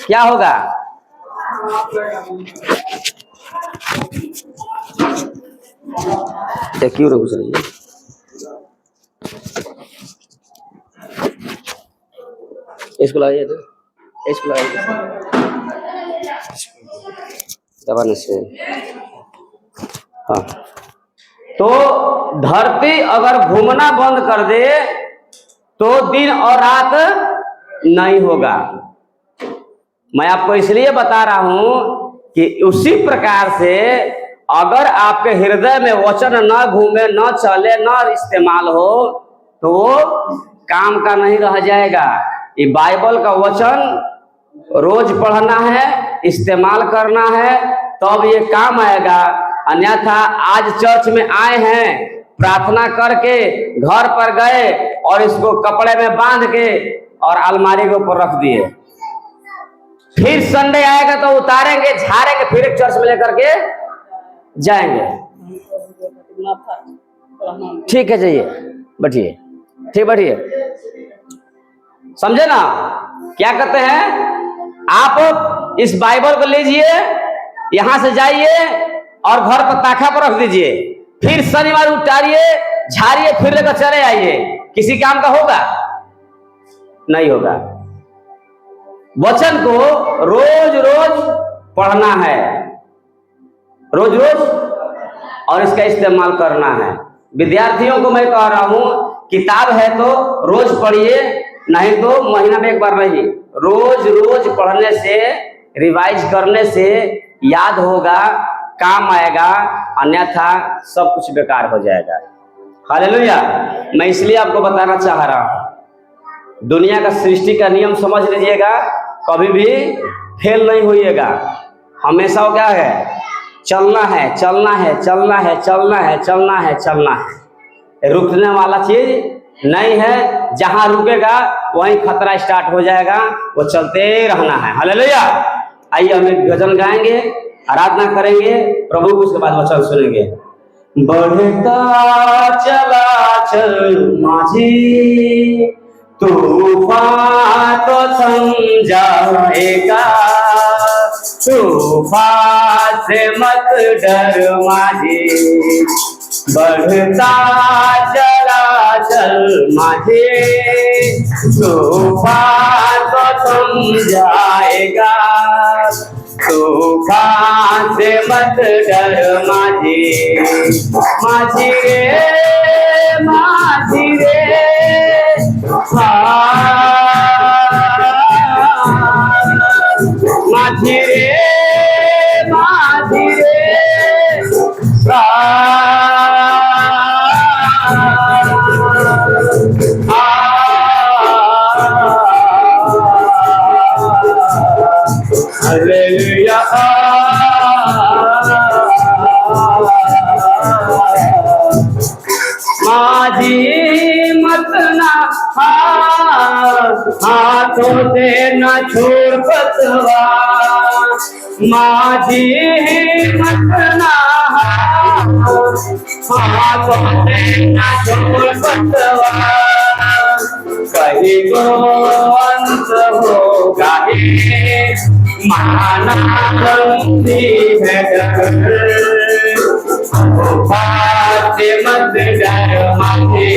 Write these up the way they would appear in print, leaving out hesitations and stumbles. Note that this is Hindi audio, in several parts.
क्या होगा? क्यों रुक रही है? इसको लगाइए तो, इसको लगाइए दबाने से। हाँ, तो धरती अगर घूमना बंद कर दे तो दिन और रात नहीं होगा। मैं आपको इसलिए बता रहा हूं कि उसी प्रकार से अगर आपके हृदय में वचन न घूमे, न चले, न इस्तेमाल हो तो वो काम का नहीं रह जाएगा। ये बाइबल का वचन रोज पढ़ना है, इस्तेमाल करना है, तब ये काम आएगा। अन्यथा आज चर्च में आए हैं, प्रार्थना करके घर पर गए और इसको कपड़े में बांध के और अलमारी के ऊपर रख दिए, फिर संडे आएगा तो उतारेंगे, झाड़ेंगे, फिर एक चर्च में लेकर के जाएंगे। ठीक है, जाइए, बैठिए, ठीक, बैठिए। समझे ना? क्या कहते हैं? आप इस बाइबल को लीजिए, यहां से जाइए और घर पर ताखा पर रख दीजिए, फिर शनिवार उतारिए, झाड़िए, फिर लेकर चले आइए। किसी काम का होगा? नहीं होगा। वचन को रोज रोज पढ़ना है, रोज रोज, और इसका इस्तेमाल करना है। विद्यार्थियों को मैं कह रहा हूं, किताब है तो रोज पढ़िए, नहीं तो महीना में एक बार नहीं, रोज रोज पढ़ने से, रिवाइज करने से याद होगा, काम आएगा, अन्यथा सब कुछ बेकार हो जाएगा। हालेलुया। मैं इसलिए आपको बताना चाह रहा हूं, दुनिया का सृष्टि का नियम समझ लीजिएगा, कभी भी फेल नहीं होइएगा। हमेशा क्या है? चलना है, चलना है, चलना है, चलना है, चलना है, चलना है। रुकने वाला चीज नहीं है। जहां रुकेगा वहीं खतरा स्टार्ट हो जाएगा, वो चलते रहना है। हालेलुया। आइए हम एक भजन गाएंगे, आराधना करेंगे प्रभु को, उसके बाद वचन सुनेंगे। बढ़ता चला चल माझी, तूफान तो समझाएगा, तूफान से मत डर माझी, बढ़ता चला चल माझी, तूफान तो समझाएगा, तूफान से मत डर माझी, माझी रे, माझी रे, माझी रे, माझी रे, हालेलुया। माझी मत ना हाथों से न छोड़ पतवार, माझी मत ना हाथों से न छोड़ पतवार, कहीं को अंत होगा माना बंदी है डर, बात मत डर माझे,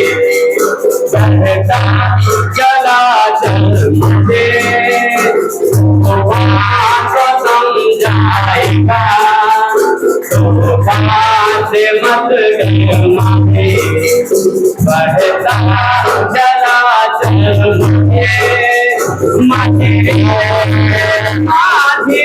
बढ़ता चला चल मुझे, तो समझाएगा, तो बात मत डर माझे, बढ़ता चला चल मुझे, माझे माझे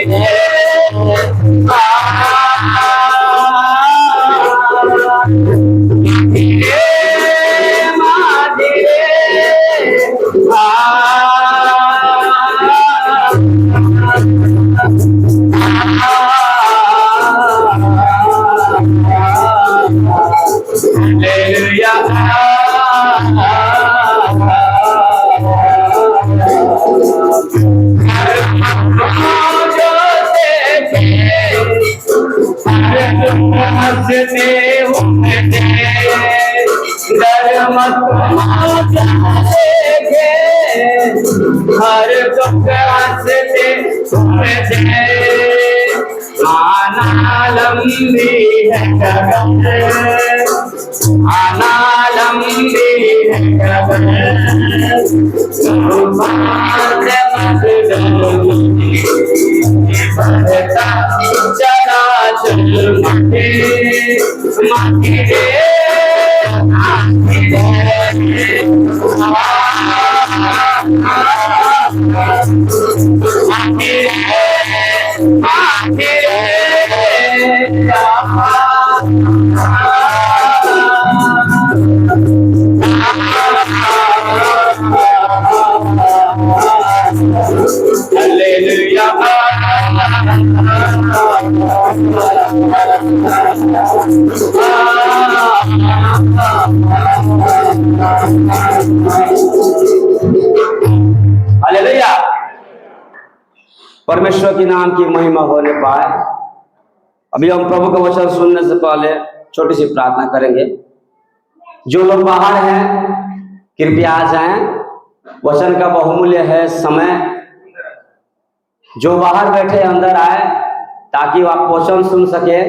हर दुख हंसते आना लंबी है गगन, आना लंबी है गगन, बढ़ता चला चल माथे माथे रे माथे हालेलुया। परमेश्वर के नाम की महिमा होने पाए। अभी हम प्रभु का वचन सुनने से पहले छोटी सी प्रार्थना करेंगे। जो लोग बाहर हैं कृपया आ जाएं, वचन का बहुमूल्य है समय। जो बाहर बैठे अंदर आए ताकि आप वचन सुन सके।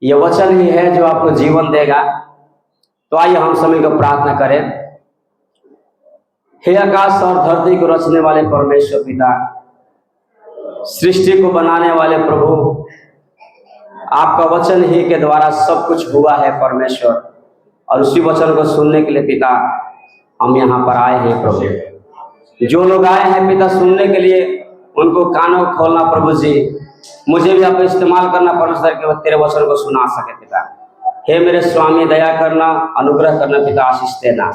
ये वचन ही है जो आपको जीवन देगा। तो आइए हम समय को प्रार्थना करें। हे आकाश और धरती को रचने वाले परमेश्वर पिता, सृष्टि को बनाने वाले प्रभु, आपका वचन ही के द्वारा सब कुछ हुआ है परमेश्वर, और उसी वचन को सुनने के लिए पिता हम यहाँ पर आए हैं प्रभु। जो लोग आए हैं पिता सुनने के लिए, उनको कानों को खोलना प्रभु जी। मुझे भी आप इस्तेमाल करना परमेश्वर के तेरे वचन को सुना सके पिता। हे मेरे स्वामी दया करना, अनुग्रह करना पिता, आशीष देना।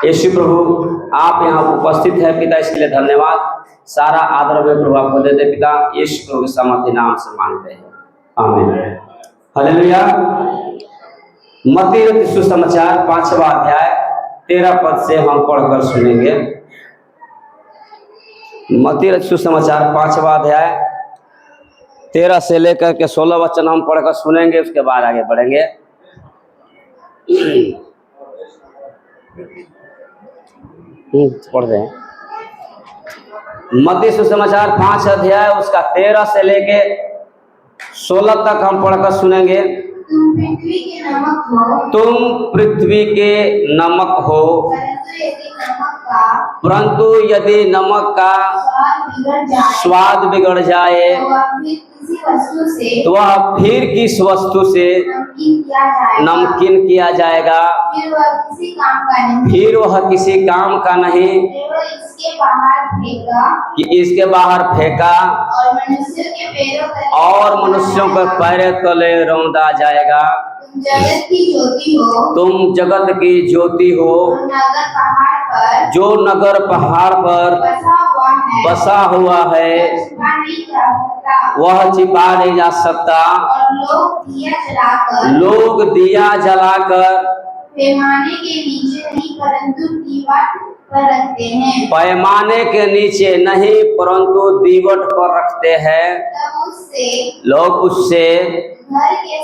यीशु प्रभु आप यहाँ उपस्थित है पिता, इसके लिए धन्यवाद। सारा आदर में प्रभु आपको देते पिता, यीशु प्रभु के सामर्थ्य नाम से मांगते हैं, आमीन। हालेलुया। मत्ती रचित सुसमाचार 5वां अध्याय 13 पद से हम पढ़कर सुनेंगे। मत्ती रचित सुसमाचार 5वां अध्याय 13 से लेकर के 16 वचन हम पढ़कर सुनेंगे, उसके बाद आगे बढ़ेंगे। पढ़ रहे हैं मत्ती सुसमाचार 5 अध्याय उसका 13 से लेके 16 तक हम पढ़कर सुनेंगे। तुम पृथ्वी के नमक हो, परंतु यदि नमक का स्वाद बिगड़ जाए तो वह फिर किस वस्तु से नमकीन किया जाएगा? फिर वह किसी काम का नहीं कि इसके बाहर फेंका और मनुष्यों के पैरों तले रौंदा जाएगा। तुम जगत की ज्योति हो, जो नगर पहाड़ पर बसा हुआ है वह छिपा नहीं जा सकता। लोग दिया जलाकर पैमाने के नीचे नहीं परंतु दीवट पर रखते हैं। पैमाने के नीचे नहीं परंतु दीवट पर रखते हैं। लोग उससे घर के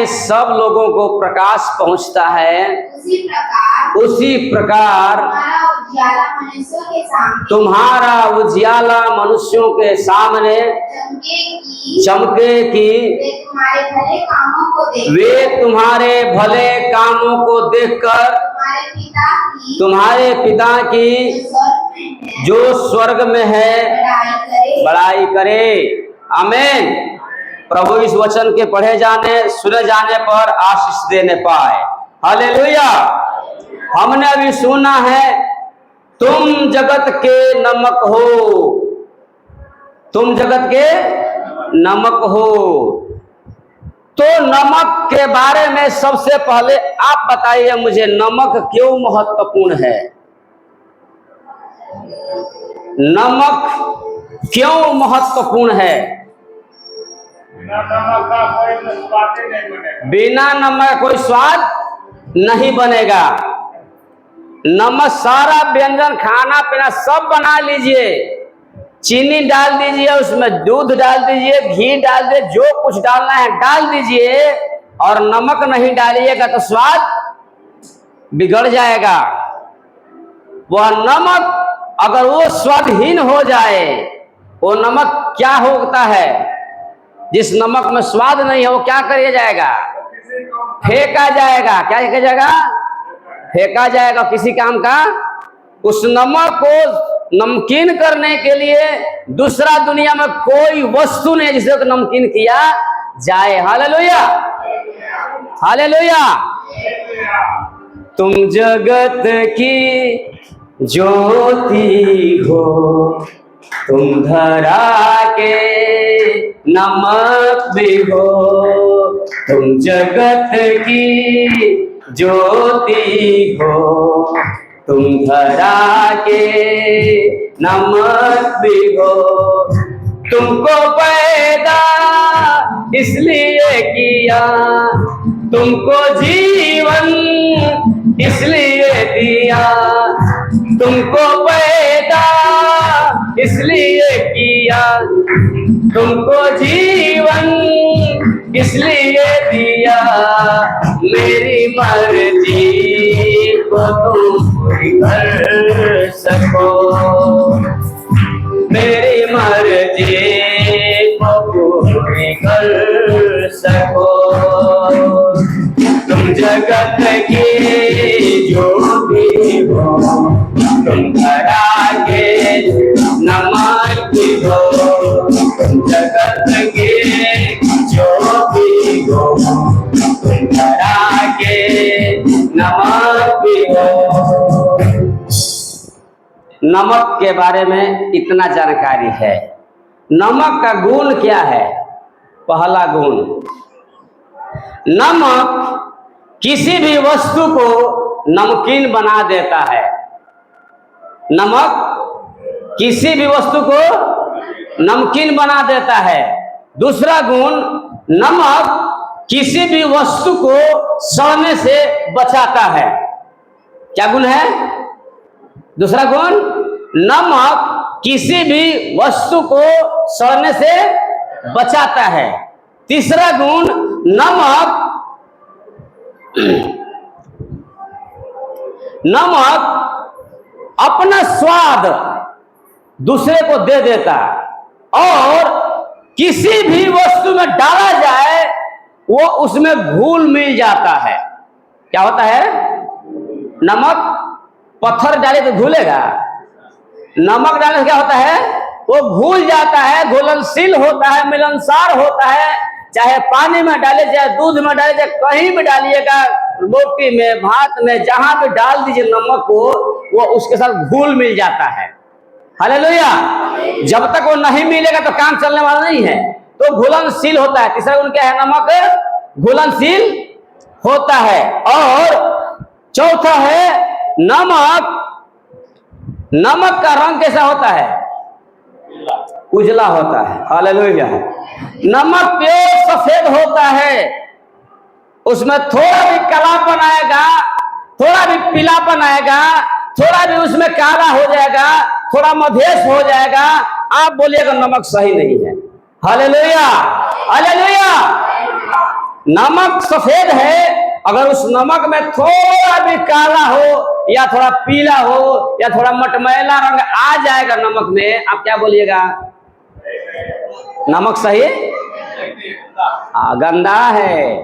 सब लोगों को प्रकाश पहुंचता है। उसी प्रकार तुम्हारा उजियाला मनुष्यों के सामने चमके कि वे तुम्हारे भले कामों को देखकर तुम्हारे पिता की जो स्वर्ग में है बड़ाई करे। आमीन। प्रभु इस वचन के पढ़े जाने सुने जाने पर आशीष देने पाए। हालेलुया। हमने अभी सुना है तुम जगत के नमक हो, तुम जगत के नमक हो। तो नमक के बारे में सबसे पहले आप बताइए मुझे, नमक क्यों महत्वपूर्ण है? नमक क्यों महत्वपूर्ण है? बिना नमक कोई स्वाद नहीं बनेगा। नमक सारा व्यंजन खाना पीना सब बना लीजिए, चीनी डाल दीजिए, उसमें दूध डाल दीजिए, घी डाल दीजिए, जो कुछ डालना है डाल दीजिए, और नमक नहीं डालिएगा तो स्वाद बिगड़ जाएगा। वह नमक अगर वो स्वादहीन हो जाए, वो नमक क्या होता है? जिस नमक में स्वाद नहीं है वो क्या किया जाएगा? फेंका जाएगा। क्या किया जाएगा? फेंका जाएगा। किसी काम का उस नमक को नमकीन करने के लिए दूसरा दुनिया में कोई वस्तु नहीं जिसे नमकीन किया जाए। Hallelujah, hallelujah. तुम जगत की ज्योति हो, तुम धरा के नमक भी हो। तुम जगत की ज्योति हो, तुम धरा के नमक भी हो। तुमको पैदा इसलिए किया, तुमको जीवन इसलिए दिया। तुमको पैदा इसलिए किया, तुमको जीवन इसलिए दिया। मेरी मर्जी को तुम पूरी कर सको, मेरी मर्जी को पूरी कर सको। तुम जगत की जो भी हो, तुम धरा के नमक भी हो। तुम जगत के जो भी हो, तुम धरा के नमक भी हो। नमक के बारे में इतना जानकारी है। नमक का गुण क्या है? पहला गुण, नमक किसी भी वस्तु को नमकीन बना देता है। नमक किसी भी वस्तु को नमकीन बना देता है। दूसरा गुण, नमक किसी भी वस्तु को सड़ने से बचाता है। क्या गुण है? दूसरा गुण, नमक किसी भी वस्तु को सड़ने से बचाता है। तीसरा गुण, नमक अपना स्वाद दूसरे को दे देता है और किसी भी वस्तु में डाला जाए वो उसमें घुल मिल जाता है। क्या होता है? नमक पत्थर डाले तो घुलेगा? नमक डालने से क्या होता है? वो घुल जाता है, घुलनशील होता है, मिलनसार होता है। चाहे पानी में डाले, चाहे दूध में डाले, चाहे कहीं भी डालिएगा, रोटी में, भात में, जहां भी डाल दीजिए नमक को, वो उसके साथ घुल मिल जाता है। हालेलुया। जब तक वो नहीं मिलेगा तो काम चलने वाला नहीं है। तो घुलनशील होता है। तीसरा गुण क्या है? नमक घुलनशील होता है। और चौथा है, नमक का रंग कैसा होता है? उजला होता है। हालेलुया। नमक प्योर सफेद होता है। उसमें थोड़ा भी कालापन आएगा, थोड़ा भी पीलापन आएगा, थोड़ा भी उसमें काला हो जाएगा, थोड़ा मधेश हो जाएगा, आप बोलिएगा नमक सही नहीं है। Hallelujah, hallelujah. नमक सफेद है। अगर उस नमक में थोड़ा भी काला हो या थोड़ा पीला हो या थोड़ा मटमैला रंग आ जाएगा नमक में, आप क्या बोलिएगा? नमक सही गंदा है।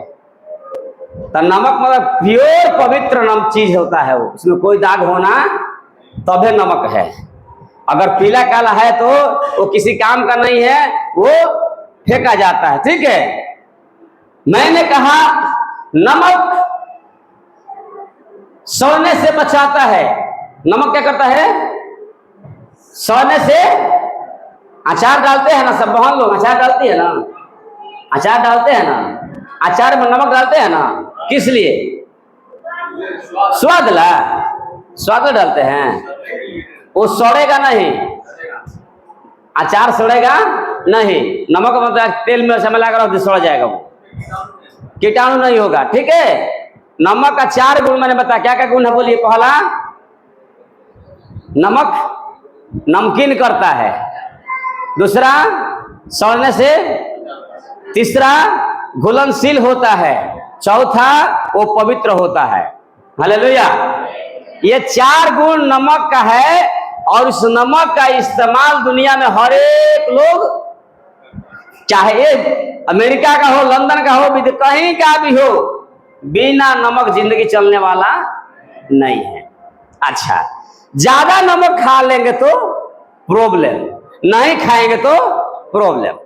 तो नमक मतलब प्योर पवित्र चीज होता है। उसमें कोई दाग होना तभी नमक है। अगर पीला काला है तो वो किसी काम का नहीं है, वो फेंका जाता है। ठीक है, मैंने कहा नमक सड़ने से बचाता है। नमक क्या करता है? सड़ने से। अचार डालते हैं ना सब बहन लोग, अचार डालती है ना, अचार डालते हैं ना, अचार में नमक डालते हैं ना, किस लिए? स्वाद ला, स्वाद डालते हैं। वो सड़ेगा नहीं, अचार सड़ेगा नहीं। नमक मतलब तेल में समय लगा सड़ जाएगा, वो कीटाणु नहीं होगा। ठीक है। नमक का 4 गुण मैंने बताया। क्या क्या गुण है बोलिए? पहला, नमक नमकीन करता है। दूसरा, सड़ने से। तीसरा, घुलनशील होता है। चौथा, वो पवित्र होता है। हालेलुया। ये 4 गुण नमक का है। और उस नमक का इस्तेमाल दुनिया में हर एक लोग, चाहे अमेरिका का हो, लंदन का हो, कहीं का भी हो, बिना नमक जिंदगी चलने वाला नहीं है। अच्छा, ज्यादा नमक खा लेंगे तो प्रॉब्लम, नहीं खाएंगे तो प्रॉब्लम।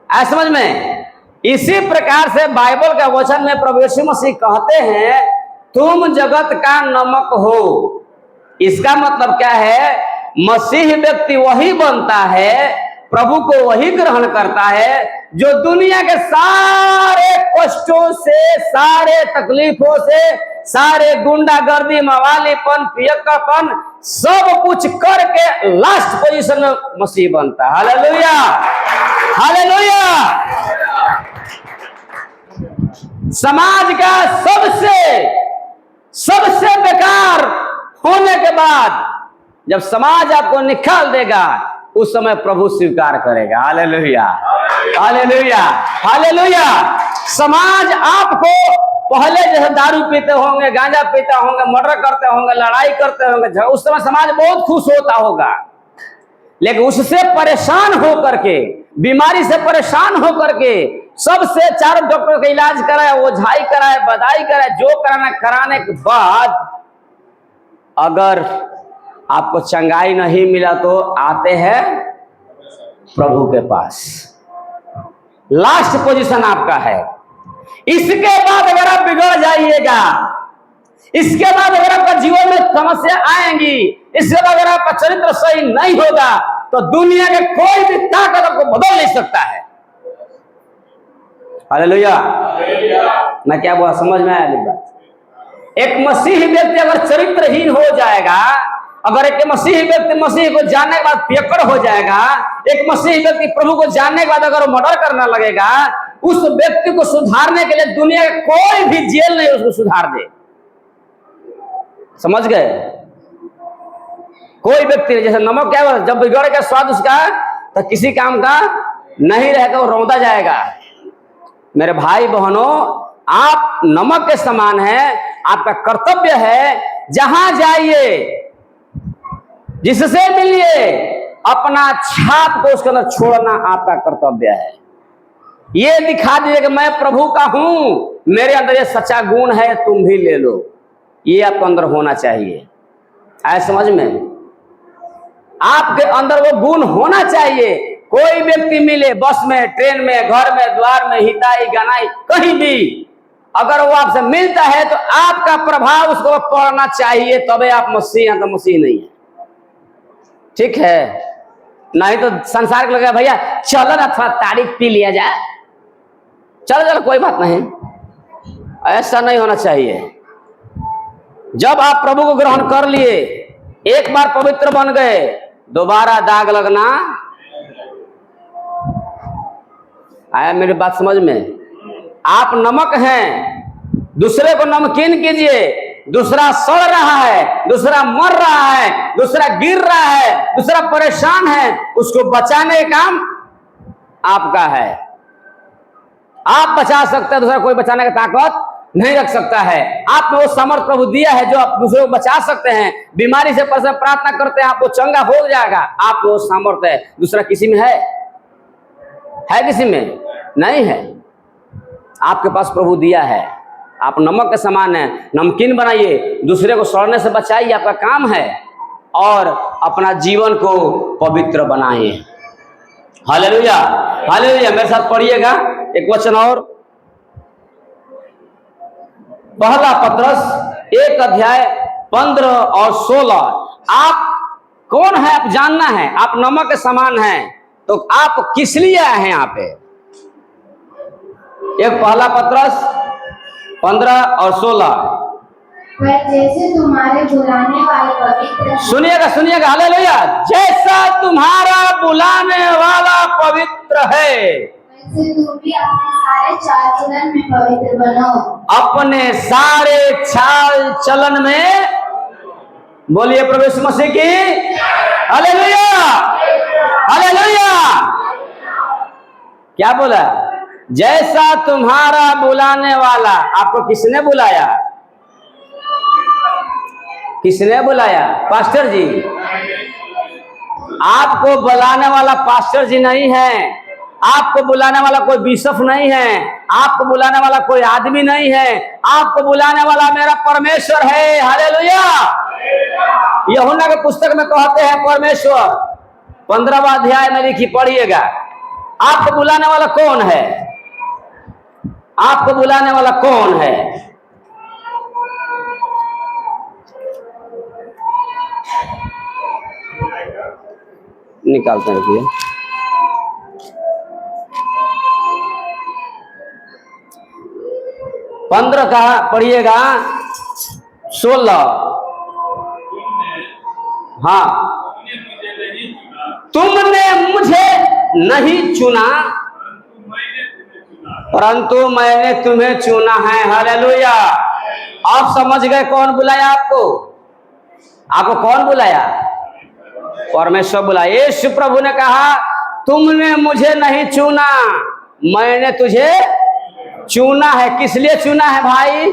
ऐसा समझ में? इसी प्रकार से बाइबल का वचन में प्रभु यीशु मसीह कहते हैं तुम जगत का नमक हो। इसका मतलब क्या है? मसीह व्यक्ति वही बनता है, प्रभु को वही ग्रहण करता है जो दुनिया के सारे कष्टों से, सारे तकलीफों से, सारे गुंडागर्दी, मवालीपन, पियक्कड़पन सब कुछ करके लास्ट पोजीशन में मसीह बनता है। Hallelujah, hallelujah. समाज का सबसे बेकार होने के बाद जब समाज आपको निकाल देगा, उस समय प्रभु स्वीकार करेगा। Hallelujah, hallelujah, hallelujah. समाज आपको पहले जैसे दारू पीते होंगे, गांजा पीते होंगे, मर्डर करते होंगे, लड़ाई करते होंगे, उस समय समाज बहुत खुश होता होगा। लेकिन उससे परेशान होकर के, बीमारी से परेशान होकर के, सबसे चारों डॉक्टर का इलाज कराए, ओझाई कराए, बधाई कराए, जो कराना कराने के बाद अगर आपको चंगाई नहीं मिला तो आते हैं प्रभु के पास। लास्ट पोजीशन आपका है। इसके बाद अगर आप बिगड़ जाइएगा, इसके बाद अगर आपका जीवन में समस्या आएंगी, इसके बाद अगर आपका चरित्र सही नहीं होगा, तो दुनिया के कोई भी ताकत आपको बदल नहीं सकता है। हालेलुया। मैं क्या बोला, समझ में आया बात? एक मसीही व्यक्ति अगर चरित्रहीन हो जाएगा, अगर एक मसीही व्यक्ति मसीह को जानने के बाद पियक्कड़ हो जाएगा, एक मसीही व्यक्ति प्रभु को जानने के बाद अगर मर्डर करना लगेगा, उस व्यक्ति को सुधारने के लिए दुनिया का कोई भी जेल नहीं उसको सुधार दे। समझ गए? कोई व्यक्ति, जैसे नमक क्या है, जब बिगड़ गया स्वाद उसका तो किसी काम का नहीं रहेगा, वो रौंदा जाएगा। मेरे भाई बहनों, आप नमक के समान हैं। आपका कर्तव्य है जहां जाइए, जिससे मिलिए, अपना छाप को उसके अंदर छोड़ना आपका कर्तव्य है। ये दिखा दीजिए कि मैं प्रभु का हूं, मेरे अंदर ये सच्चा गुण है, तुम भी ले लो। ये आपके अंदर होना चाहिए। आए समझ में? आपके अंदर वो गुण होना चाहिए। कोई व्यक्ति मिले, बस में, ट्रेन में, घर में, द्वार में, हिताई गनाई, कहीं भी अगर वो आपसे मिलता है तो आपका प्रभाव उसको पड़ना चाहिए, तबे आप मसीह हैं, तो मसीह नहीं है। ठीक है? नहीं तो संसार को लगा भैया चलो ना थोड़ा तारीफ पी लिया जाए, चलो चलो कोई बात नहीं। ऐसा नहीं होना चाहिए। जब आप प्रभु को ग्रहण कर लिए, एक बार पवित्र बन गए, दोबारा दाग लगना। आया मेरी बात समझ में? आप नमक हैं, दूसरे को नमकीन कीजिए। दूसरा सड़ रहा है, दूसरा मर रहा है, दूसरा गिर रहा है, दूसरा परेशान है, उसको बचाने का काम आपका है। आप बचा सकते हैं, दूसरा कोई बचाने का ताकत नहीं रख सकता है। आप में वो सामर्थ प्रभु दिया है जो आप दूसरे को बचा सकते हैं। बीमारी से प्रार्थना करते हैं, आपको चंगा हो जाएगा, आप वो सामर्थ है। दूसरा किसी में है किसी में नहीं है। आपके पास प्रभु दिया है। आप नमक के समान है, नमकीन बनाइए, दूसरे को सड़ने से बचाइए, आपका काम है, और अपना जीवन को पवित्र बनाइए। Hallelujah, hallelujah. मेरे साथ पढ़िएगा एक वचन और, पहला पत्रस 1 अध्याय 15 और 16। आप कौन है आप जानना है। आप नमक के समान हैं, तो आप किस लिए आए हैं यहाँ पे? एक पहला पत्रस 15 और 16। जैसे तुम्हारे बुलाने वाले पवित्र, सुनिएगा, हालेलुया। जैसा तुम्हारा बुलाने वाला पवित्र है, वैसे तुम भी अपने सारे चाल चलन में पवित्र बनो। अपने सारे चाल चलन में, बोलिए प्रभु यीशु मसीह की हालेलुया, हालेलुया। क्या बोला? जैसा तुम्हारा बुलाने वाला। आपको किसने बुलाया? किसने बुलाया? पास्टर जी। आपको बुलाने वाला पास्टर जी नहीं है, आपको बुलाने वाला कोई बिशप नहीं है, आपको बुलाने वाला कोई आदमी नहीं है, आपको बुलाने वाला मेरा परमेश्वर है। हालेलुया। यूहन्ना के पुस्तक में कहते हैं परमेश्वर, 15वां अध्याय में लिखी, पढ़िएगा। आपको बुलाने वाला कौन है? आपको बुलाने वाला कौन है? निकालते हैं, रुकिए। पंद्रह का पढ़िएगा, 16। हाँ, तुमने मुझे नहीं चुना परंतु मैंने तुम्हें चुना है। हालेलुया। आप समझ गए कौन बुलाया आपको? आपको कौन बुलाया? परमेश्वर बुलाया। यीशु प्रभु ने कहा, तुमने मुझे नहीं चुना, मैंने तुझे चुना है। किस लिए चुना है भाई?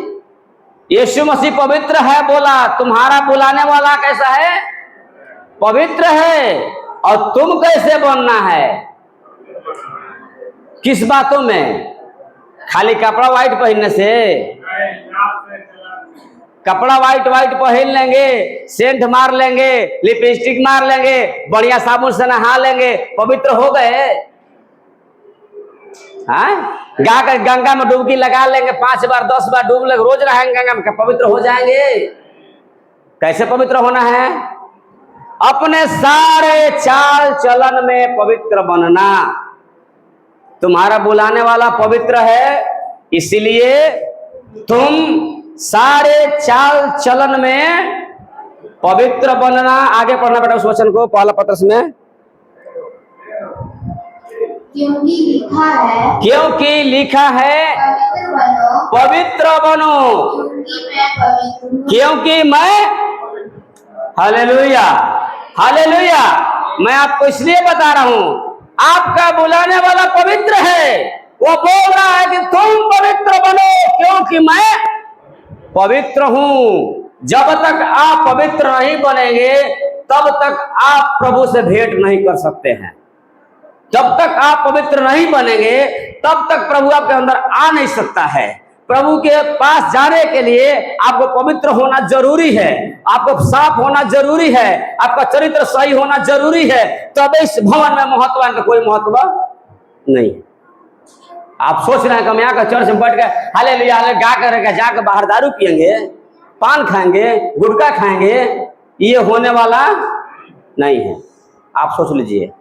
यीशु मसीह पवित्र है, बोला तुम्हारा बुलाने वाला कैसा है? पवित्र है। और तुम कैसे बनना है? किस बातों में? खाली कपड़ा व्हाइट पहनने से? कपड़ा व्हाइट पहन लेंगे, सेंट मार लेंगे, लिपस्टिक मार लेंगे, बढ़िया साबुन से नहा लेंगे, पवित्र हो गए? गा कर गंगा में डुबकी लगा लेंगे, 5 बार 10 बार डूब लेंगे, रोज रहेंगे गंगा में, पवित्र हो जाएंगे? कैसे पवित्र होना है? अपने सारे चाल चलन में पवित्र बनना। तुम्हारा बुलाने वाला पवित्र है, इसलिए तुम सारे चाल चलन में पवित्र बनना। आगे पढ़ना बेटा उस वचन को, पहला पत्रस में। क्योंकि लिखा है, क्योंकि लिखा है, पवित्र बनो क्योंकि मैं, हालेलुया हालेलुया। मैं आपको इसलिए बता रहा हूं, आपका बुलाने वाला पवित्र है। वो बोल रहा है कि तुम पवित्र बनो क्योंकि मैं पवित्र हूं। जब तक आप पवित्र नहीं बनेंगे तब तक आप प्रभु से भेंट नहीं कर सकते हैं। जब तक आप पवित्र नहीं बनेंगे तब तक प्रभु आपके अंदर आ नहीं सकता है। प्रभु के पास जाने के लिए आपको पवित्र होना जरूरी है, आपको साफ होना जरूरी है, आपका चरित्र सही होना जरूरी है। तब इस भवन में महत्व है, कोई महत्व नहीं। आप सोच रहे हैं कि हम यहाँ का चर्च में बैठ गए हालेलुया गा कर जाकर बाहर दारू पियेंगे, पान खाएंगे, गुटखा खाएंगे, ये होने वाला नहीं है। आप सोच लीजिए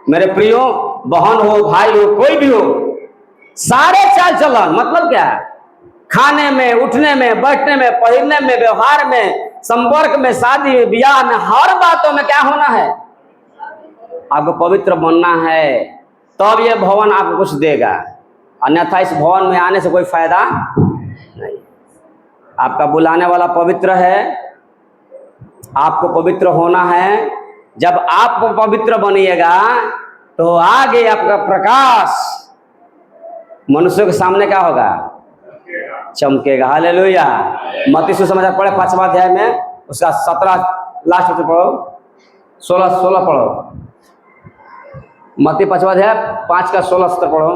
मेरे प्रियो, बहन हो, भाई हो, कोई भी हो, सारे चाल चलन मतलब क्या है? खाने में, उठने में, बैठने में, पहनने में, व्यवहार में, संपर्क में, शादी में, ब्याह में, हर बातों में क्या होना है? आपको पवित्र बनना है, तब यह भवन आपको कुछ देगा। अन्यथा इस भवन में आने से कोई फायदा नहीं। आपका बुलाने वाला पवित्र है, आपको पवित्र होना है। जब आप पवित्र बनिएगा तो आगे आपका प्रकाश मनुष्यों के सामने क्या होगा? चमकेगा। हालेलुया। मत्ती सुसमाचार पढ़े 5वां अध्याय में, उसका 17 लास्ट में पढ़ो, 16 पढ़ो। मत्ती 5वां अध्याय 5 का 16 पढ़ो।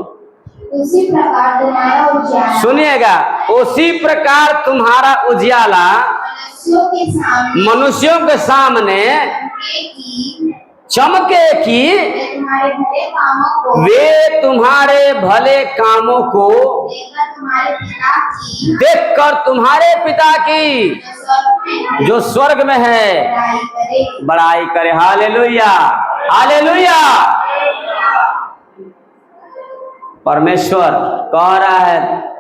उसी प्रकार तुम्हारा उजियाला, सुनिएगा, उसी प्रकार तुम्हारा उजियाला मनुष्यों के सामने चमके कि वे तुम्हारे भले कामों को देखकर तुम्हारे पिता की जो स्वर्ग में है बड़ाई करे। Hallelujah hallelujah. परमेश्वर कह रहा है,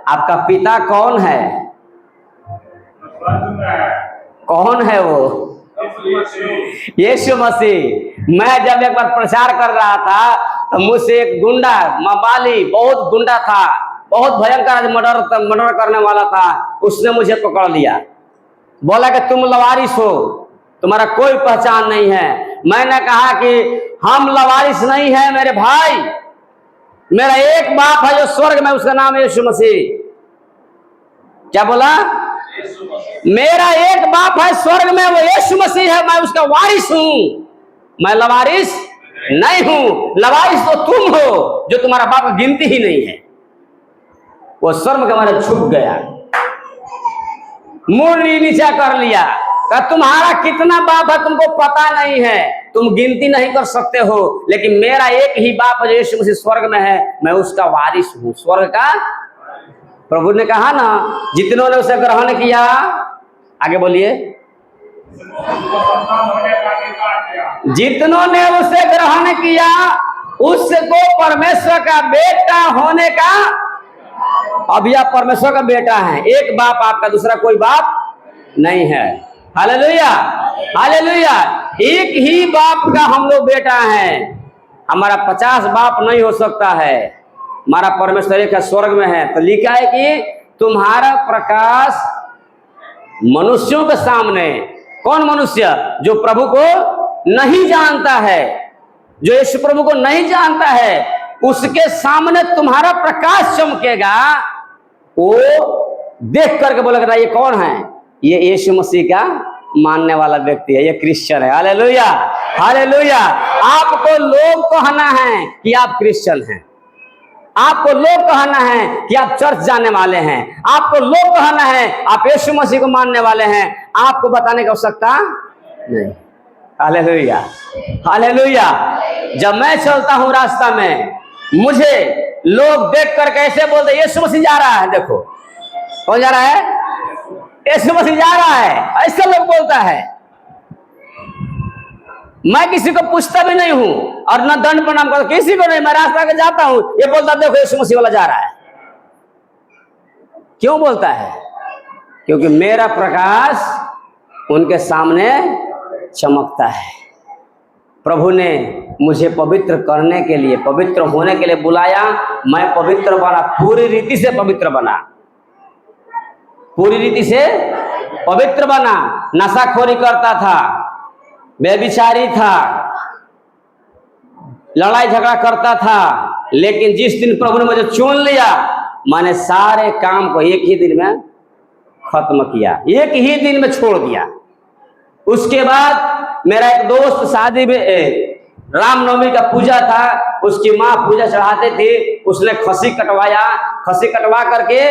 आपका पिता कौन है? कौन है वो? यीशु मसीह। मैं जब एक बार प्रचार कर रहा था तो मुझसे एक गुंडा, मवाली, बहुत गुंडा था, बहुत भयंकर मर्डर करने वाला था, उसने मुझे पकड़ लिया, बोला कि तुम लवारिस हो, तुम्हारा कोई पहचान नहीं है। मैंने कहा कि हम लवारिस नहीं है मेरे भाई, मेरा एक बाप है जो स्वर्ग में, उसका नाम है यीशु मसीह। क्या बोला? मेरा एक बाप है स्वर्ग में, वो यीशु मसीह है, मैं उसका वारिस हूं। मैं लवारिस नहीं हूं। लवारिस तो तुम हो जो तुम्हारा बाप गिनती ही नहीं है। वो शर्म के मारे झुक गया, मुंह नीचा कर लिया, कहा तुम्हारा कितना बाप है तुमको पता नहीं है, तुम गिनती नहीं कर सकते हो, लेकिन मेरा एक ही बाप है जो यीशु मसीह स्वर्ग में है, मैं उसका वारिस हूं, स्वर्ग का। प्रभु ने कहा ना, जितनों ने उसे ग्रहण किया, आगे बोलिए, जितनों ने उसे ग्रहण किया उसको परमेश्वर का बेटा होने का। अब यह परमेश्वर का बेटा है, एक बाप आपका, दूसरा कोई बाप नहीं है। Hallelujah, hallelujah. एक ही बाप का हम लोग बेटा हैं। हमारा 50 बाप नहीं हो सकता है, हमारा परमेश्वर एक स्वर्ग में है। तो लिखा है कि तुम्हारा प्रकाश मनुष्यों के सामने, कौन मनुष्य? जो प्रभु को नहीं जानता है, जो यीशु प्रभु को नहीं जानता है, उसके सामने तुम्हारा प्रकाश चमकेगा। वो देख करके बोलेगा ये कौन है? ये यीशु मसीह का मानने वाला व्यक्ति है, ये क्रिश्चियन है। Hallelujah, hallelujah. आपको लोग कहना है कि आप क्रिश्चियन हैं, आपको लोग कहना है कि आप चर्च जाने वाले हैं, आपको लोग कहना है आप यीशु मसीह को मानने वाले हैं, आपको बताने की आवश्यकता नहीं। Hallelujah, hallelujah. जब मैं चलता हूं रास्ता में, मुझे लोग देख कर कैसे बोलते यीशु मसीह जा रहा है, देखो कौन जा रहा है? यीशु मसीह जा रहा है, ऐसे लोग बोलता है। मैं किसी को पूछता भी नहीं हूं और ना दंड प्रणाम करता, किसी को नहीं, मैं रास्ता के जाता हूं, ये बोलता देखो यीशु मसीह वाला जा रहा है। क्यों बोलता है? क्योंकि मेरा प्रकाश उनके सामने चमकता है। प्रभु ने मुझे पवित्र करने के लिए, पवित्र होने के लिए बुलाया। मैं पवित्र बना, पूरी रीति से पवित्र बना, पूरी रीति से पवित्र बना। नशाखोरी करता था, बेविचारी था, लड़ाई झगड़ा करता था, लेकिन जिस दिन प्रभु ने मुझे चुन लिया, मैंने सारे काम को एक ही दिन में खत्म किया, एक ही दिन में छोड़ दिया। उसके बाद मेरा एक दोस्त शादी में, रामनवमी का पूजा था, उसकी माँ पूजा चढ़ाते थे, उसने खसी कटवाया, खसी कटवा करके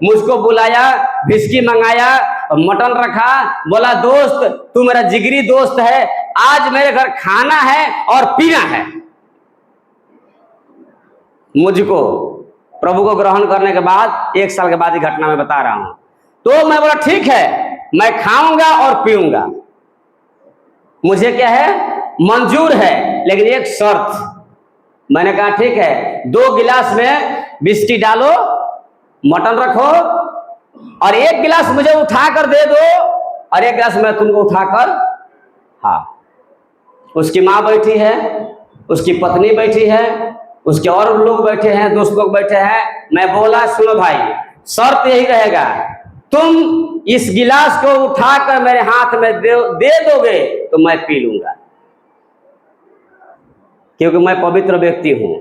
मुझको बुलाया, बिस्की मंगाया, मटन रखा, बोला दोस्त तू मेरा जिगरी दोस्त है, आज मेरे घर खाना है और पीना है। मुझको प्रभु को ग्रहण करने के बाद 1 साल के बाद ही घटना मैं बता रहा हूं। तो मैं बोला ठीक है, मैं खाऊंगा और पीऊंगा, मुझे क्या है मंजूर है, लेकिन एक शर्त। मैंने कहा ठीक है, 2 गिलास में बिस्की डालो, मटन रखो और 1 गिलास मुझे उठाकर दे दो और 1 गिलास मैं तुमको उठाकर। हाँ, उसकी माँ बैठी है, उसकी पत्नी बैठी है, उसके और लोग बैठे हैं, दोस्त लोग बैठे हैं। मैं बोला सुनो भाई, शर्त यही रहेगा, तुम इस गिलास को उठाकर मेरे हाथ में दे दोगे तो मैं पी लूंगा, क्योंकि मैं पवित्र व्यक्ति हूं,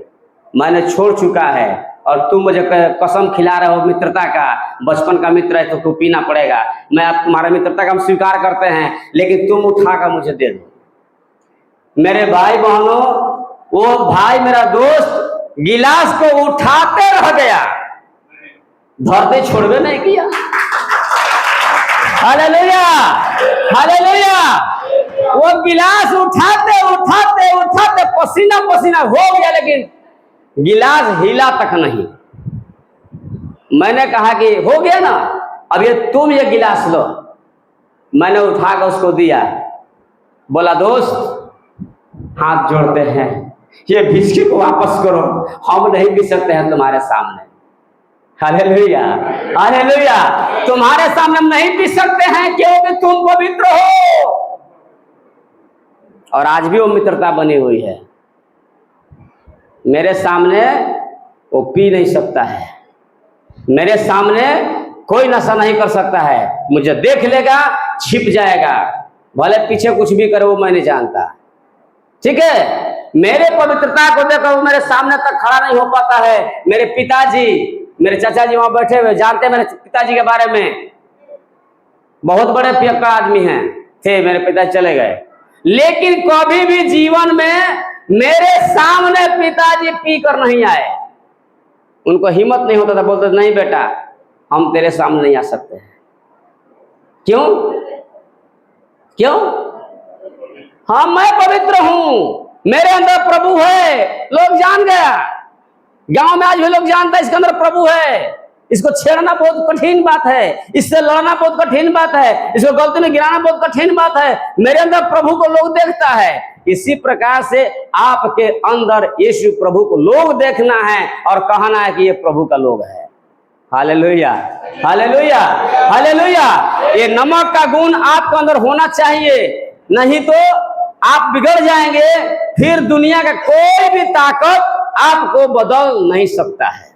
मैंने छोड़ चुका है और तुम मुझे कसम खिला रहे हो मित्रता का, बचपन का मित्र है तो तू पीना पड़ेगा। मैं अब तुम्हारा मित्रता का हम स्वीकार करते हैं, लेकिन तुम उठाकर मुझे दे दो। मेरे भाई बहनों, वो भाई मेरा दोस्त गिलास को उठाते रह गया, धरते छोड़वे नहीं किया। Hallelujah, hallelujah. वो गिलास उठाते उठाते उठाते पसीना पसीना हो गया, लेकिन गिलास हिला तक नहीं। मैंने कहा कि हो गया ना, अब ये तुम ये गिलास लो। मैंने उठाकर उसको दिया, बोला दोस्त हाथ जोड़ते हैं, ये बिस्किट को वापस करो, हम नहीं पी सकते हैं तुम्हारे सामने। Hallelujah, hallelujah. तुम्हारे सामने हम नहीं पी सकते हैं क्योंकि तुम पवित्र हो। और आज भी वो मित्रता बनी हुई है। मेरे सामने वो पी नहीं सकता है, मेरे सामने कोई नशा नहीं कर सकता है, मुझे देख लेगा छिप जाएगा, भले पीछे कुछ भी करे वो मैं नहीं जानता। ठीक है, मेरे पवित्रता को देखकर वो मेरे सामने तक खड़ा नहीं हो पाता है। मेरे पिताजी, मेरे चाचा जी वहां बैठे हुए, जानते हैं मेरे पिताजी के बारे में, बहुत बड़े पियक्कड़ आदमी हैं थे, मेरे पिताजी चले गए। लेकिन कभी भी जीवन में मेरे सामने पिताजी पी कर नहीं आए। उनको हिम्मत नहीं होता था, बोलते नहीं बेटा हम तेरे सामने नहीं आ सकते। क्यों? क्यों? हाँ मैं पवित्र हूं, मेरे अंदर प्रभु है। लोग जान गया, गांव में आज भी लोग जानते हैं इसके अंदर प्रभु है। इसको छेड़ना बहुत कठिन बात है, इससे लड़ना बहुत कठिन बात है, इसको गलती में गिराना बहुत कठिन बात है। मेरे अंदर प्रभु को लोग देखता है। इसी प्रकार से आपके अंदर यीशु प्रभु को लोग देखना है और कहना है कि ये प्रभु का लोग है। Hallelujah, hallelujah, hallelujah. ये नमक का गुण आपके अंदर होना चाहिए, नहीं तो आप बिगड़ जाएंगे। फिर दुनिया का कोई भी ताकत आपको बदल नहीं सकता है।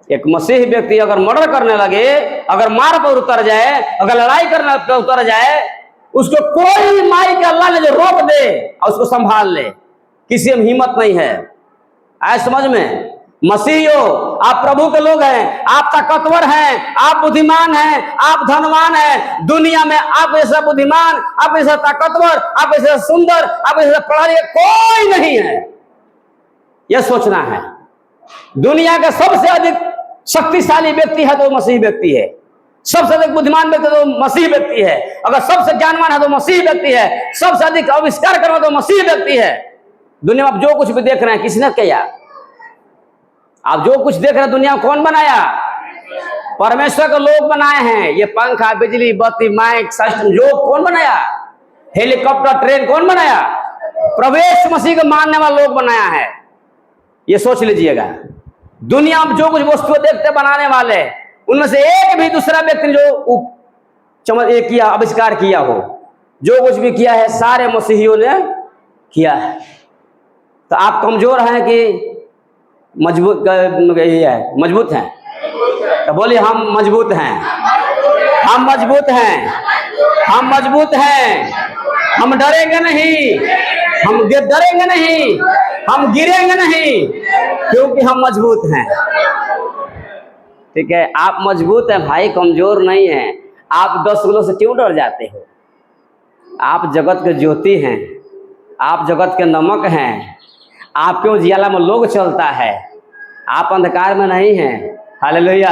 एक मसीही व्यक्ति अगर मर्डर करने लगे, अगर मार पर उतर जाए, अगर लड़ाई करने पर उतर जाए, उसको कोई माई के अल्लाह ने जो रोक दे और उसको संभाल ले, किसी में हिम्मत नहीं है। आए समझ में? मसीहियों, आप प्रभु के लोग हैं, आप ताकतवर हैं, आप बुद्धिमान हैं, आप धनवान हैं। दुनिया में आप ऐसा बुद्धिमान, आप ऐसा ताकतवर, आप ऐसा सुंदर, आप ऐसा पढ़ा लिखा कोई नहीं है। यह सोचना है। दुनिया का सबसे अधिक शक्तिशाली व्यक्ति है तो मसीही व्यक्ति है, सबसे अधिक बुद्धिमान व्यक्ति तो मसीही व्यक्ति है, अगर सबसे ज्ञानवान है तो मसीही व्यक्ति है, सबसे अधिक आविष्कार करना तो मसीही व्यक्ति है। दुनिया में आप जो कुछ भी देख रहे हैं किसने किया? आप जो कुछ देख रहे हैं दुनिया में कौन बनाया? परमेश्वर के लोग बनाए हैं। ये पंखा, बिजली, बत्ती, माइक, सिस्टम जो कौन बनाया? हेलीकॉप्टर, ट्रेन कौन बनाया? प्रभु यीशु मसीह को मानने वाले लोग बनाया है। ये सोच लीजिएगा। दुनिया में जो कुछ वस्तु देखते बनाने वाले, उनमें से एक भी दूसरा व्यक्ति जो किया, आविष्कार किया हो, जो कुछ भी किया है सारे मसीहियों ने किया है। तो आप कमजोर हैं कि मजबूत मजबूत हैं? तो बोलिए हम मजबूत हैं, हम मजबूत हैं, हम मजबूत हैं। हम डरेंगे नहीं, हम डरेंगे नहीं, हम गिरेंगे नहीं, क्योंकि हम मजबूत हैं। ठीक है, आप मजबूत हैं भाई, कमजोर नहीं हैं। आप 10 किलो से क्यों डर जाते हो? आप जगत के ज्योति हैं, आप जगत के नमक हैं। आपके उजियाला में लोग चलता है, आप अंधकार में नहीं हैं। Hallelujah,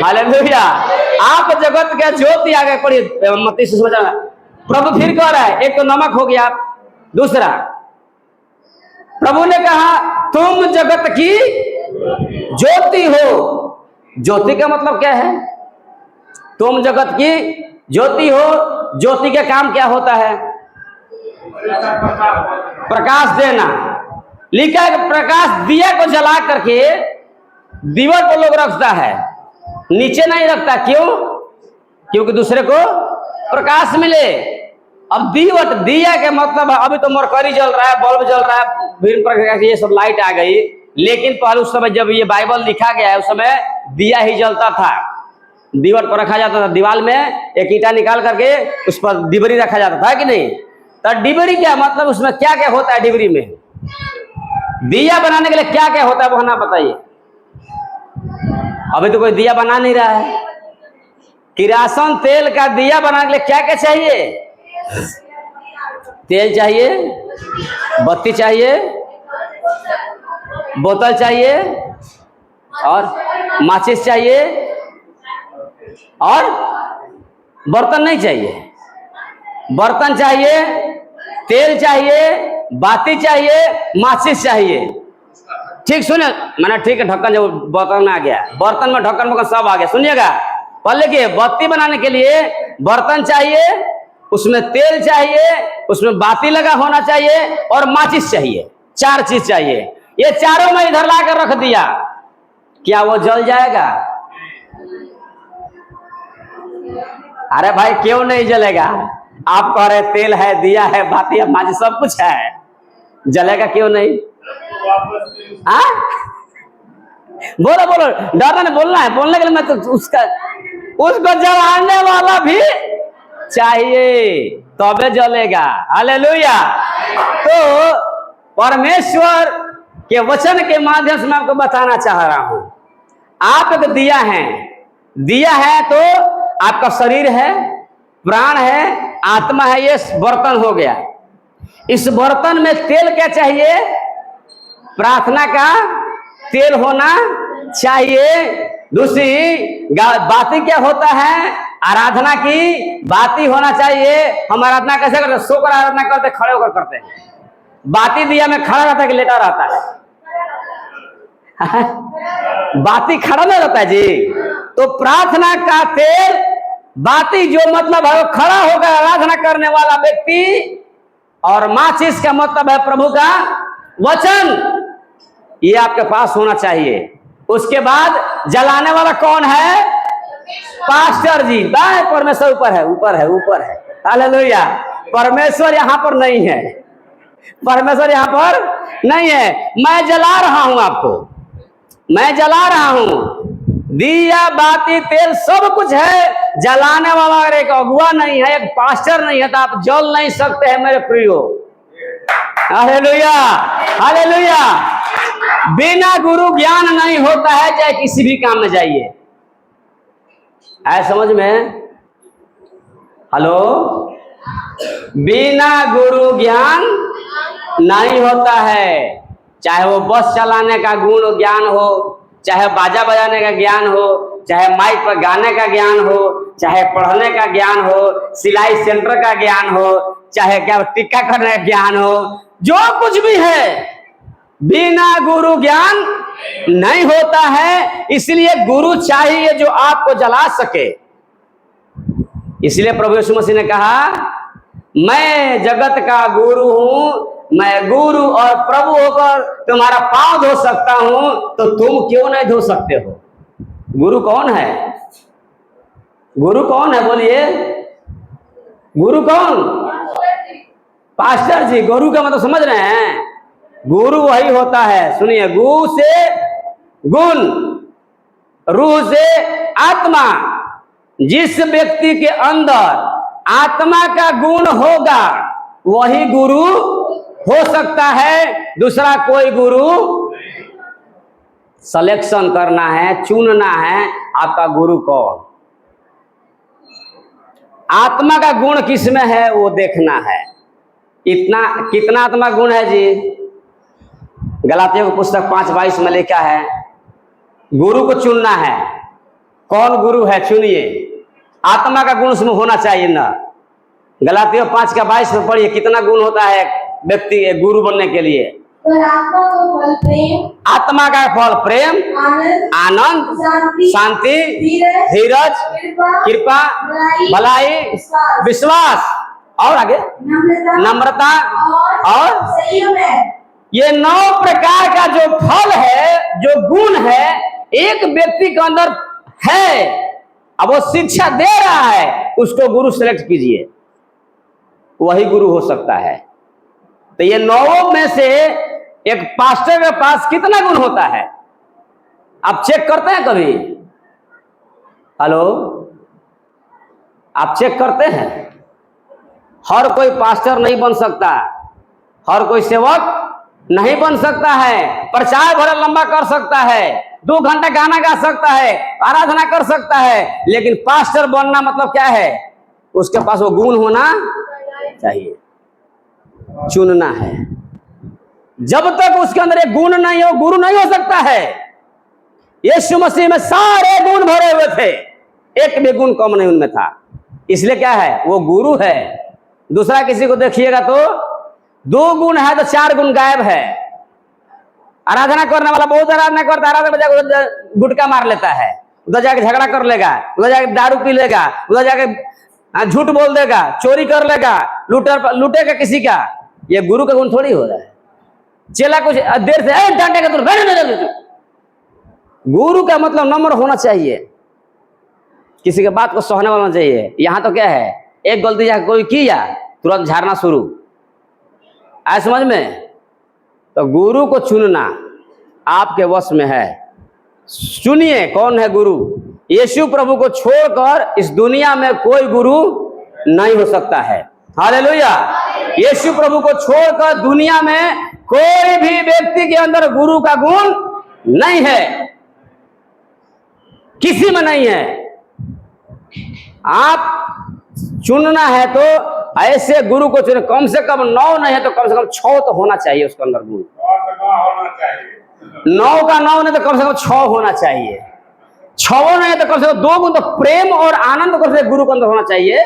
hallelujah. आप जगत के ज्योति। आगे पढ़िए मत्ती सुसमाचार। प्रभु फिर कह रहा है, एक तो नमक हो गया, दूसरा प्रभु ने कहा तुम जगत की ज्योति हो। ज्योति का मतलब क्या है? तुम जगत की ज्योति हो। ज्योति का काम क्या होता है? प्रकाश देना। लिखा है कि प्रकाश दिया को जला करके दीवार पर लोग रखता है, नीचे नहीं रखता। क्यों? क्योंकि दूसरे को प्रकाश मिले। अब दिया के मतलब अभी तो मरकरी जल रहा है, बल्ब जल रहा है, विभिन्न प्रकार की ये सब लाइट आ गई। लेकिन पहले उस समय जब ये बाइबल लिखा गया है उस समय दिया ही जलता था, दीवार पर रखा जाता था। दीवार में एक ईंटा निकाल करके उस पर डिबरी रखा जाता था कि नहीं? तो डिबरी क्या मतलब, उसमें क्या क्या होता है डिबरी में? दिया बनाने के लिए क्या क्या होता है वो ना बताइए। अभी तो कोई दिया बना नहीं रहा है। किरासन तेल का दिया बनाने के लिए क्या क्या चाहिए? तेल चाहिए, बत्ती चाहिए, बोतल चाहिए, और माचिस चाहिए, और बर्तन नहीं चाहिए। बर्तन चाहिए, तेल चाहिए, बाती चाहिए, माचिस चाहिए। ठीक सुने, मैंने ठीक है, ढक्कन जो बर्तन में आ गया, बर्तन में ढक्कन सब आ गया। सुनिएगा, पहले के बत्ती बनाने के लिए बर्तन चाहिए, उसमें तेल चाहिए, उसमें बाती लगा होना चाहिए, और माचिस चाहिए। 4 चीज चाहिए। ये चारों में इधर लाकर रख दिया, क्या वो जल जाएगा? अरे भाई क्यों नहीं जलेगा? आप कह रहे तेल है, दिया है, बाती है, माचिस सब कुछ है, जलेगा क्यों नहीं? बोलो बोलो, डरना नहीं, बोलना है। बोलने के लिए मैं तो उसको जलाने वाला भी चाहिए तबे जलेगा। हालेलुया। तो परमेश्वर के वचन के माध्यम से मैं आपको बताना चाह रहा हूं, आप एक दिया है। दिया है तो आपका शरीर है, प्राण है, आत्मा है, ये बर्तन हो गया। इस बर्तन में तेल क्या चाहिए? प्रार्थना का तेल होना चाहिए। दूसरी बाती क्या होता है? आराधना की बाती होना चाहिए। हम आराधना कैसे करते हैं? सोकर आराधना करते, खड़े होकर करते हैं। बाती दिया में खड़ा रहता है कि लेटा रहता है? बाती खड़ा नहीं रहता है जी। तो प्रार्थना का तेल, बाती जो मतलब है वो खड़ा होकर आराधना करने वाला व्यक्ति, और माचिस का मतलब है प्रभु का वचन, ये आपके पास होना चाहिए। उसके बाद जलाने वाला कौन है? पास्टर जी। बाय परमेश्वर ऊपर है, ऊपर है, ऊपर है। हालेलुया। परमेश्वर यहां पर नहीं है, परमेश्वर यहां पर नहीं है। मैं जला रहा हूं आपको, मैं जला रहा हूं। दिया बाती तेल सब कुछ है। जलाने वाला अगर एक अगुआ नहीं है, एक पास्टर नहीं है, तो आप जल नहीं सकते हैं मेरे प्रियो। Hallelujah, hallelujah. बिना गुरु ज्ञान नहीं होता है, चाहे किसी भी काम में जाइए। है समझ में? हेलो, बिना गुरु ज्ञान नहीं होता है। चाहे वो बस चलाने का गुण ज्ञान हो, चाहे बाजा बजाने का ज्ञान हो, चाहे माइक पर गाने का ज्ञान हो, चाहे पढ़ने का ज्ञान हो, सिलाई सेंटर का ज्ञान हो, चाहे क्या टिक्का करने का ज्ञान हो, जो कुछ भी है, बिना गुरु ज्ञान नहीं होता है। इसलिए गुरु चाहिए जो आपको जला सके। इसलिए प्रभु यीशु मसीह ने कहा, मैं जगत का गुरु हूं, मैं गुरु और प्रभु होकर तुम्हारा पांव धो सकता हूं, तो तुम क्यों नहीं धो सकते हो? गुरु कौन है? गुरु कौन है? बोलिए, गुरु कौन? पास्टर जी। गुरु का मतलब समझ रहे हैं? गुरु वही होता है, सुनिए, गु से गुण, रूह से आत्मा। जिस व्यक्ति के अंदर आत्मा का गुण होगा वही गुरु हो सकता है, दूसरा कोई गुरु। सिलेक्शन करना है, चुनना है आपका गुरु कौन। आत्मा का गुण किसमें है वो देखना है। इतना कितना आत्मा गुण है जी? गलातियों की पुस्तक 5:22 में लिखा है, गुरु को चुनना है। कौन गुरु है? चुनिए। आत्मा का गुण उसमें होना चाहिए ना। गलातियों 5:22 में पढ़िए, कितना गुण होता है व्यक्ति गुरु बनने के लिए। पर आत्मा का फल प्रेम, आत्मा का फल प्रेम, आनंद, शांति, धीरज, कृपा, भलाई, विश्वास, और आगे नम्रता और संयम है। ये 9 प्रकार का जो फल है, जो गुण है, एक व्यक्ति के अंदर है। अब वो शिक्षा दे रहा है, उसको गुरु सेलेक्ट कीजिए, वही गुरु हो सकता है। तो ये 9 में से एक पास्टर के पास कितना गुण होता है आप चेक करते हैं कभी? हेलो, आप चेक करते हैं? हर कोई पास्टर नहीं बन सकता, हर कोई सेवक नहीं बन सकता है। प्रचार भरा लंबा कर सकता है, 2 घंटा गाना गा सकता है, आराधना कर सकता है, लेकिन पास्टर बनना मतलब क्या है? उसके पास वो गुण होना चाहिए। चुनना है। जब तक उसके अंदर एक गुण नहीं हो, गुरु नहीं हो सकता है। यीशु मसीह में सारे गुण भरे हुए थे, एक भी गुण कम नहीं उनमें था। इसलिए क्या है? वो गुरु है। दूसरा किसी को देखिएगा तो 2 गुण है तो 4 गुण गायब है। आराधना करने वाला बहुत आराधना करता है, आराधना बजा गुटका मार लेता है, उधर जाके झगड़ा कर लेगा, उधर जाके दारू पी लेगा, उधर जाके झूठ बोल देगा, चोरी कर लेगा, लूटेगा किसी का। ये गुरु का गुण थोड़ी हो रहा है। चेला कुछ देर से डांटेगा तो गुरु का मतलब नम्र होना चाहिए, किसी के बात को सहने वाला चाहिए। यहां तो क्या है, एक गलती जाकर कोई किया तुरंत झाड़ना शुरू। आए समझ में? तो गुरु को चुनना आपके वश में है। सुनिए, कौन है गुरु? यीशु प्रभु को छोड़कर इस दुनिया में कोई गुरु नहीं हो सकता है। हालेलुया। यीशु प्रभु को छोड़कर दुनिया में कोई भी व्यक्ति के अंदर गुरु का गुण नहीं है, किसी में नहीं है। आप चुनना है तो ऐसे गुरु को चुने, कम से कम 9 नहीं है तो कम से कम 6 तो होना चाहिए उसके अंदर गुरु। 9 का 9 नहीं तो कम से कम 6 होना चाहिए। 6 नहीं है तो कम से कम 2 गुण तो प्रेम और आनंद कम से गुरु के अंदर होना चाहिए।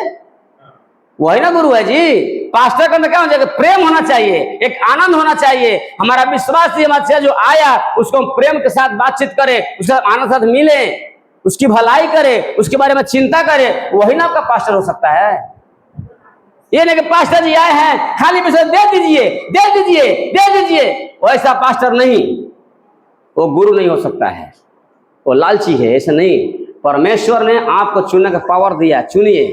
वही ना गुरु है जी। पास्टर के अंदर क्या होना चाहिए? प्रेम होना चाहिए, एक आनंद होना चाहिए। हमारा विश्वास हमारे जो आया उसको हम प्रेम के साथ बातचीत करें, उसके आनंद के साथ मिले, उसकी भलाई करे, उसके बारे में चिंता करे, वही ना आपका पास्टर हो सकता है। ये नहीं कि पास्टर जी आए हैं खाली पैसे दे दीजिए दे दीजिए दे दीजिए, वैसा पास्टर नहीं, वो गुरु नहीं हो सकता है, वो लालची है। ऐसा नहीं, परमेश्वर ने आपको चुनने का पावर दिया, चुनिए।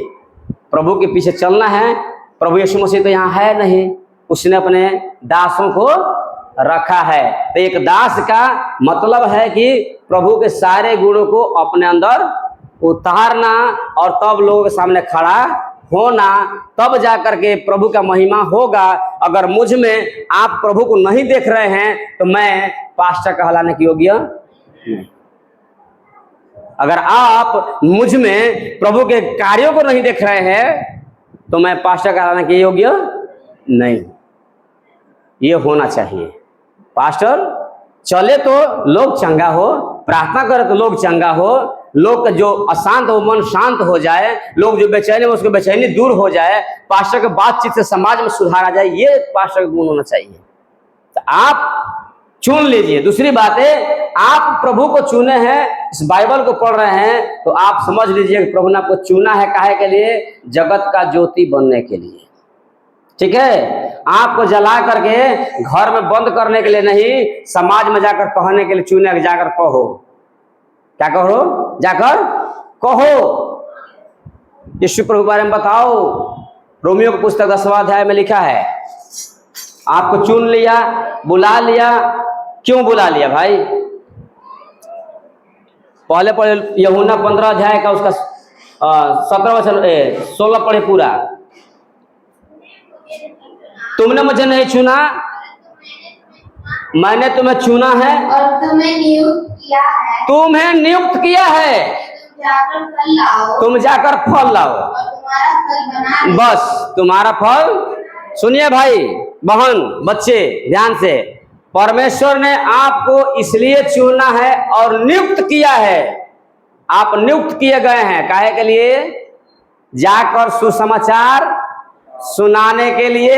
प्रभु के पीछे चलना है। प्रभु यीशु मसीह तो यहाँ है नहीं, उसने अपने दासों को रखा है। तो एक दास का मतलब है कि प्रभु के सारे गुणों को अपने अंदर उतारना और तब लोगों के सामने खड़ा होना, तब जाकर के प्रभु का महिमा होगा। अगर मुझ में आप प्रभु को नहीं देख रहे हैं तो मैं पास्टर कहलाने के योग्य नहीं। अगर आप मुझ में प्रभु के कार्यों को नहीं देख रहे हैं तो मैं पास्टर कहलाने के योग्य नहीं। ये होना चाहिए। पास्टर चले तो लोग चंगा हो, प्रार्थना करे तो लोग चंगा हो, लोग का जो अशांत हो मन शांत हो जाए, लोग जो बेचैनी हो उसकी बेचैनी दूर हो जाए, पास्टर के बातचीत से समाज में सुधार आ जाए, ये पास्टर का गुण होना चाहिए। तो आप चुन लीजिए। दूसरी बात है, आप प्रभु को चुने हैं, इस बाइबल को पढ़ रहे हैं तो आप समझ लीजिए कि प्रभु ने आपको चुना है काहे के लिए? जगत का ज्योति बनने के लिए। ठीक है, आपको जला करके घर में बंद करने के लिए नहीं, समाज में जाकर कहने के लिए चुने। जाकर कहो, क्या कहो? जाकर कहो, यीशु प्रभु के बारे में बताओ। रोमियो की पुस्तक 10वां अध्याय में लिखा है, आपको चुन लिया, बुला लिया। क्यों बुला लिया भाई? पहले पढ़े यूहन्ना 15 अध्याय का उसका 17 वचन 16 पढ़े पूरा। तुमने मुझे नहीं चुना, मैंने तुम्हें चुना है और तुम्हें नियुक्त किया है। तुम्हें नियुक्त किया है, तुम जाकर फल लाओ और तुम्हारा फल बना। बस तुम्हारा फल। सुनिए भाई बहन बच्चे ध्यान से, परमेश्वर ने आपको इसलिए चुना है और नियुक्त किया है। आप नियुक्त किए गए हैं काहे के लिए? जाकर सुसमाचार सुनाने के लिए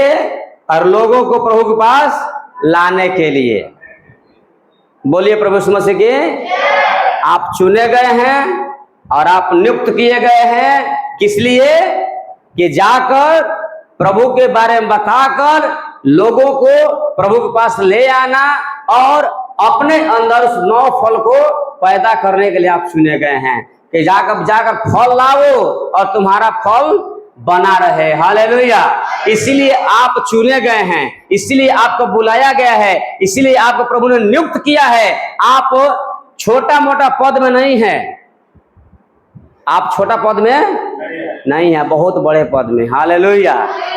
और लोगों को प्रभु के पास लाने के लिए। बोलिए प्रभु यीशु मसीह के। आप चुने गए हैं और आप नियुक्त किए गए हैं, किस लिए? कि जाकर प्रभु के बारे में बताकर लोगों को प्रभु के पास ले आना और अपने अंदर उस 9 फल को पैदा करने के लिए आप चुने गए हैं कि जाकर फल लाओ और तुम्हारा फल बना रहे। हालेलुया। इसीलिए आप चुने गए हैं, इसीलिए आपको बुलाया गया है, इसीलिए आपको प्रभु ने नियुक्त किया है। आप छोटा मोटा पद में नहीं है, आप छोटा पद में नहीं है, बहुत बड़े पद में। Hallelujah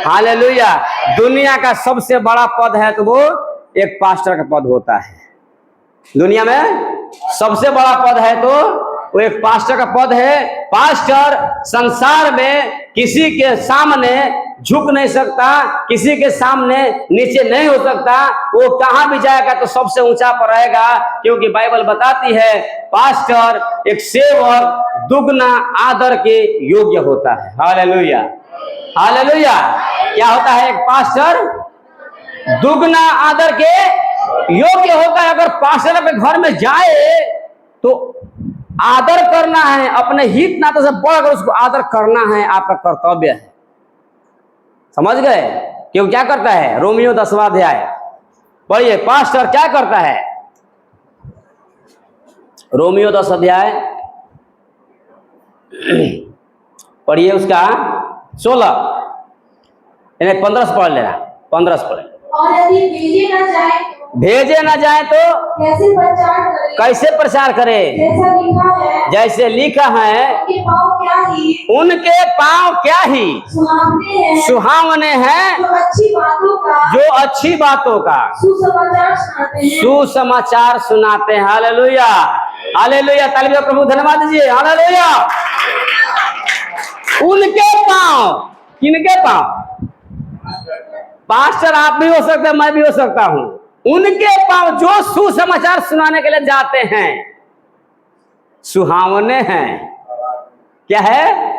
hallelujah. दुनिया का सबसे बड़ा पद है तो वो एक पास्टर का पद होता है। दुनिया में सबसे बड़ा पद है तो वो एक पास्टर का पद है। पास्टर संसार में किसी के सामने झुक नहीं सकता, किसी के सामने नीचे नहीं हो सकता। वो कहां भी जाएगा तो सबसे ऊंचा पर रहेगा, क्योंकि बाइबल बताती है पास्टर एक सेवक दुगना आदर के योग्य होता है। Hallelujah hallelujah. क्या होता है? एक पास्टर दुगना आदर के योग्य होता है। अगर पास्टर अपने घर में जाए तो आदर करना है, अपने हित नाते से बढ़कर उसको आदर करना है, आपका कर्तव्य है। समझ गए? क्यों क्या करता है? रोमियो 10वां अध्याय पढ़िए, पास्टर क्या करता है? रोमियो 10 अध्याय पढ़िए, उसका 16 15 से पढ़ लेना, 15 से पढ़े। और यदि भेजे न जाए तो कैसे प्रचार करे? जैसे लिखा है उनके पांव क्या ही सुहावने हैं जो अच्छी बातों का सुसमाचार सुनाते हैं। Hallelujah hallelujah. ताली बजाओ, प्रभु धन्यवाद दीजिए। हालेलुया उनके पांव, किनके पांव? पास्टर आप भी हो सकते हैं, मैं भी हो सकता हूं। उनके पांव जो सुसमाचार सुनाने के लिए जाते हैं सुहावने हैं। क्या है?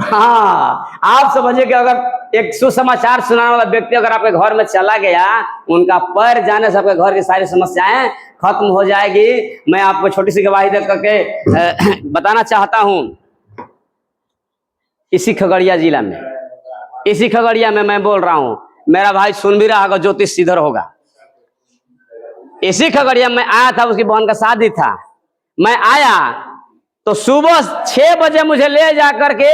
हाँ, आप समझिए कि अगर एक सुसमाचार सुनाने वाला व्यक्ति अगर आपके घर में चला गया, उनका पैर जाने से आपके घर की सारी समस्याएं खत्म हो जाएगी। मैं आपको छोटी सी गवाही दे करके बताना चाहता हूं। इसी खगड़िया जिला में, इसी खगड़िया में मैं बोल रहा हूं, मेरा भाई सुन भी रहा होगा, ज्योतिष सीधर होगा। इसी खगड़िया में आया था, उसकी बहन का शादी था। मैं आया तो सुबह 6 बजे मुझे ले जाकर के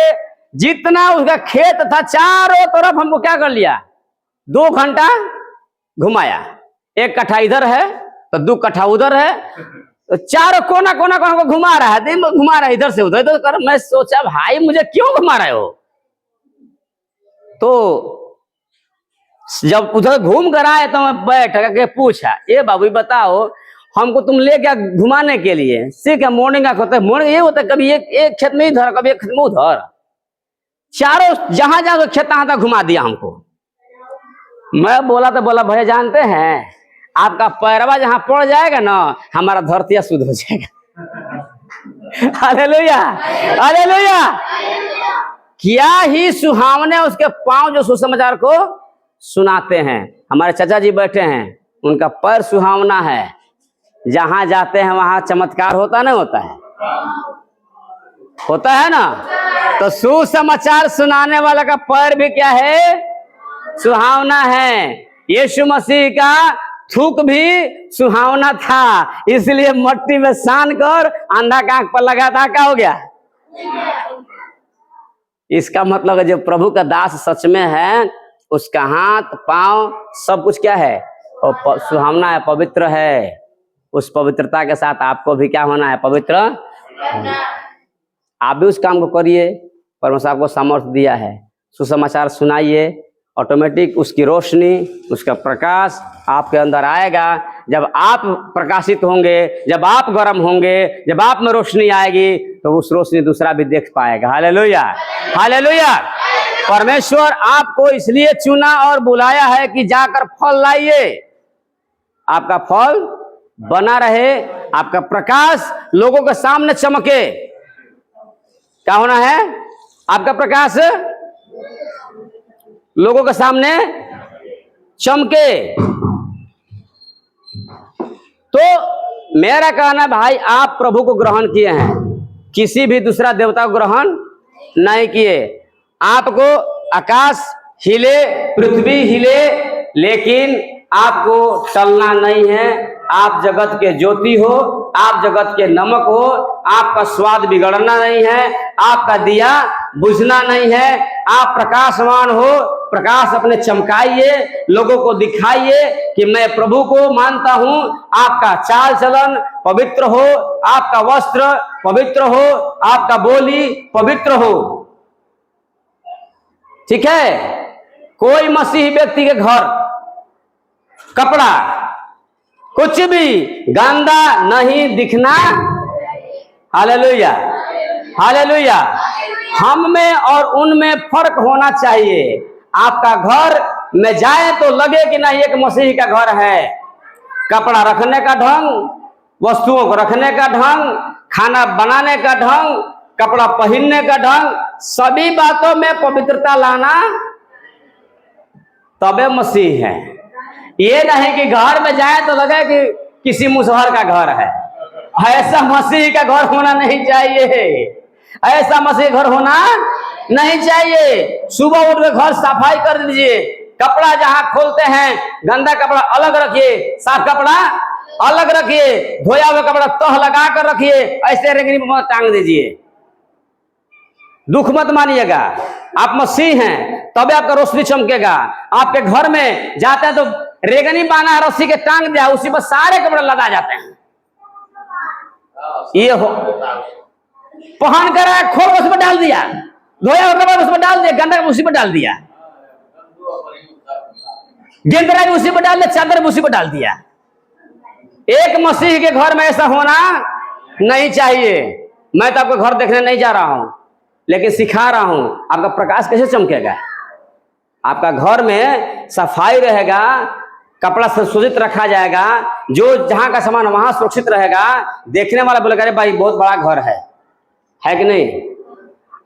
जितना उसका खेत था चारों तरफ हमको क्या कर लिया, 2 घंटा घुमाया। 1 कट्ठा इधर है तो 2 कट्ठा उधर है, तो चारों कोना कोना को हमको घुमा रहा है, घुमा रहा है इधर से उधर इधर कर। मैं सोचा भाई मुझे क्यों घुमा रहे हो? तो जब उधर घूम कर आए तो मैं बैठ के पूछा, ए बाबू बताओ हमको तुम ले गया घुमाने के लिए, से क्या मॉर्निंग का होता है? मॉर्निंग ये होता है कभी एक खेत में इधर, कभी एक खेत में उधर, चारों जहां जहां खेत तहां तक घुमा दिया हमको। मैं बोला तो बोला भैया जानते हैं आपका पैरवा जहां पड़ जाएगा ना, हमारा धरतिया शुद्ध हो जाएगा। Hallelujah, hallelujah. क्या ही सुहावने उसके पांव जो सुसमाचार को सुनाते हैं। हमारे चाचा जी बैठे हैं, उनका पैर सुहावना है, जहां जाते हैं वहां चमत्कार होता नहीं होता है? होता है ना। तो सुसमाचार सुनाने वाला का पैर भी क्या है? सुहावना है। यीशु मसीह का थूक भी सुहावना था, इसलिए मट्टी में सान कर अंधा का आंख पर लगा था, क्या हो गया? इसका मतलब है जो प्रभु का दास सच में है, उसका हाथ पांव सब कुछ क्या है? और सुहावना है, पवित्र है। उस पवित्रता के साथ आपको भी क्या होना है? पवित्र। आप भी उस काम को करिए, परमेश्वर आपको सामर्थ्य दिया है। सुसमाचार सुनाइए, ऑटोमेटिक उसकी रोशनी, उसका प्रकाश आपके अंदर आएगा। जब आप प्रकाशित होंगे, जब आप गर्म होंगे, जब आप में रोशनी आएगी, तो उस रोशनी दूसरा भी देख पाएगा। Hallelujah, hallelujah. परमेश्वर आपको इसलिए चुना और बुलाया है कि जाकर फल लाइए, आपका फल बना रहे, आपका प्रकाश लोगों के सामने चमके। क्या होना है? आपका प्रकाश लोगों के सामने चमके। तो मेरा कहना भाई, आप प्रभु को ग्रहण किए हैं, किसी भी दूसरा देवता को ग्रहण नहीं किए। आपको आकाश हिले, पृथ्वी हिले, लेकिन आपको टलना नहीं है। आप जगत के ज्योति हो, आप जगत के नमक हो, आपका स्वाद बिगड़ना नहीं है, आपका दिया बुझना नहीं है। आप प्रकाशवान हो, प्रकाश अपने चमकाइए, लोगों को दिखाइए कि मैं प्रभु को मानता हूं। आपका चाल चलन पवित्र हो, आपका वस्त्र पवित्र हो, आपका बोली पवित्र हो। ठीक है? कोई मसीही व्यक्ति के घर कपड़ा कुछ भी गंदा नहीं दिखना। Hallelujah, hallelujah. हम में और उनमें फर्क होना चाहिए। आपका घर में जाए तो लगे कि नहीं एक मसीही का घर है। कपड़ा रखने का ढंग, वस्तुओं को रखने का ढंग, खाना बनाने का ढंग, कपड़ा पहनने का ढंग, सभी बातों में पवित्रता लाना, तबे मसीह है। ये नहीं कि घर में जाए तो लगे कि किसी मुसहर का घर है। ऐसा मसीह का घर होना नहीं चाहिए, ऐसा मसीह घर होना नहीं चाहिए। सुबह उठ कर घर सफाई कर दीजिए, कपड़ा जहां खोलते हैं गंदा कपड़ा अलग रखिए, साफ कपड़ा अलग रखिए, धोया हुआ कपड़ा तह लगा कर रखिए, ऐसे रेंगनी में टांग दीजिए। दुख मत मानिएगा, आप मसीह हैं, तबे आपका रोशनी चमकेगा। आपके घर में जाते हैं तो रेगनी बांधा है, रस्सी के टांग दिया, उसी पर सारे कपड़े लदा जाते हैं। ये हो पहन कर खोल उस पर डाल दिया, धोया हुआ कपड़ा उस पर डाल दिया, गंदा उसी पर डाल दिया, गेंदरा भी उसी पर डाल दिया, चादर भी उसी पर डाल दिया। एक मसीह के घर में ऐसा होना नहीं चाहिए। मैं तो आपको घर देखने नहीं जा रहा हूं, लेकिन सिखा रहा हूं आपका प्रकाश कैसे चमकेगा। आपका घर में सफाई रहेगा, कपड़ा सुसज्जित रखा जाएगा, जो जहां का सामान वहां सुरक्षित रहेगा। देखने वाला बोलेगा अरे भाई बहुत बड़ा घर है कि नहीं।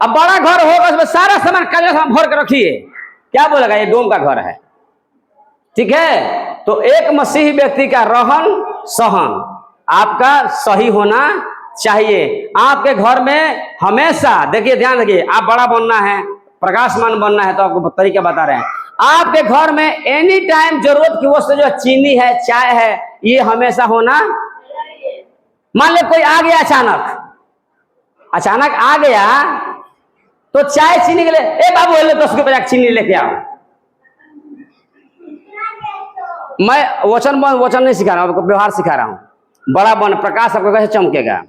अब बड़ा घर होगा उसमें सारा सामान कचरा सामान भर के रखिए, क्या बोलेगा ये डोम का घर है। ठीक है, तो एक मसीही व्यक्ति का रहन सहन आपका सही होना चाहिए। आपके घर में हमेशा देखिए, ध्यान रखिए, आप बड़ा बनना है, प्रकाशमान बनना है, तो आपको तरीका बता रहे हैं। आपके घर में एनी टाइम जरूरत की वस्तु जो चीनी है, चाय है, ये हमेशा होना। मान लो कोई आ गया अचानक आ गया, तो चाय चीनी के लिए ए बाबू ले 10 रुपया चीनी लेके आओ। मैं वचन नहीं सिखा रहा हूं, आपको व्यवहार सिखा रहा हूं। बड़ा बन प्रकाश आपको कैसे चमकेगा।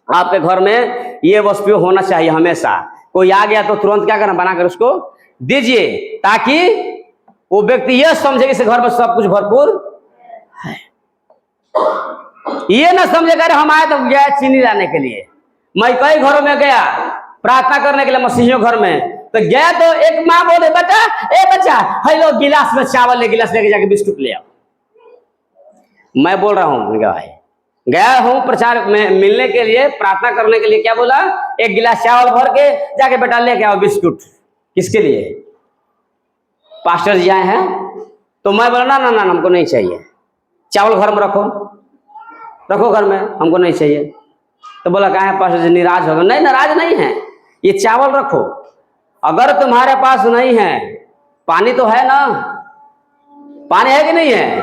आपके घर में ये वस्तु होना चाहिए हमेशा। कोई आ गया तो तुरंत क्या करना, बनाकर उसको दीजिए, ताकि वो व्यक्ति यह समझे कि इस घर में सब कुछ भरपूर है। ये ना समझेगा अरे हम आए तो गया चीनी लाने के लिए। मैं कई घरों में गया प्रार्थना करने के लिए, मसीहियों घर में, तो गया तो एक माँ बोले बच्चा हेलो गिलास में चावल ले, गिलास लेके जाके बिस्कुट ले आओ। मैं बोल रहा हूँ भाई गया हूँ प्रचार में मिलने के लिए, प्रार्थना करने के लिए, क्या बोला, एक गिलास चावल भर के जाके बेटा लेके आओ बिस्कुट। किसके लिए? पास्टर जी आए हैं। तो मैं बोला ना ना ना हमको नहीं चाहिए, चावल घर में रखो घर में, हमको नहीं चाहिए। तो बोला कहाँ है पास्टर जी, नाराज हो गए। नहीं नाराज नहीं है, ये चावल रखो। अगर तुम्हारे पास नहीं है, पानी तो है ना, पानी है कि नहीं है,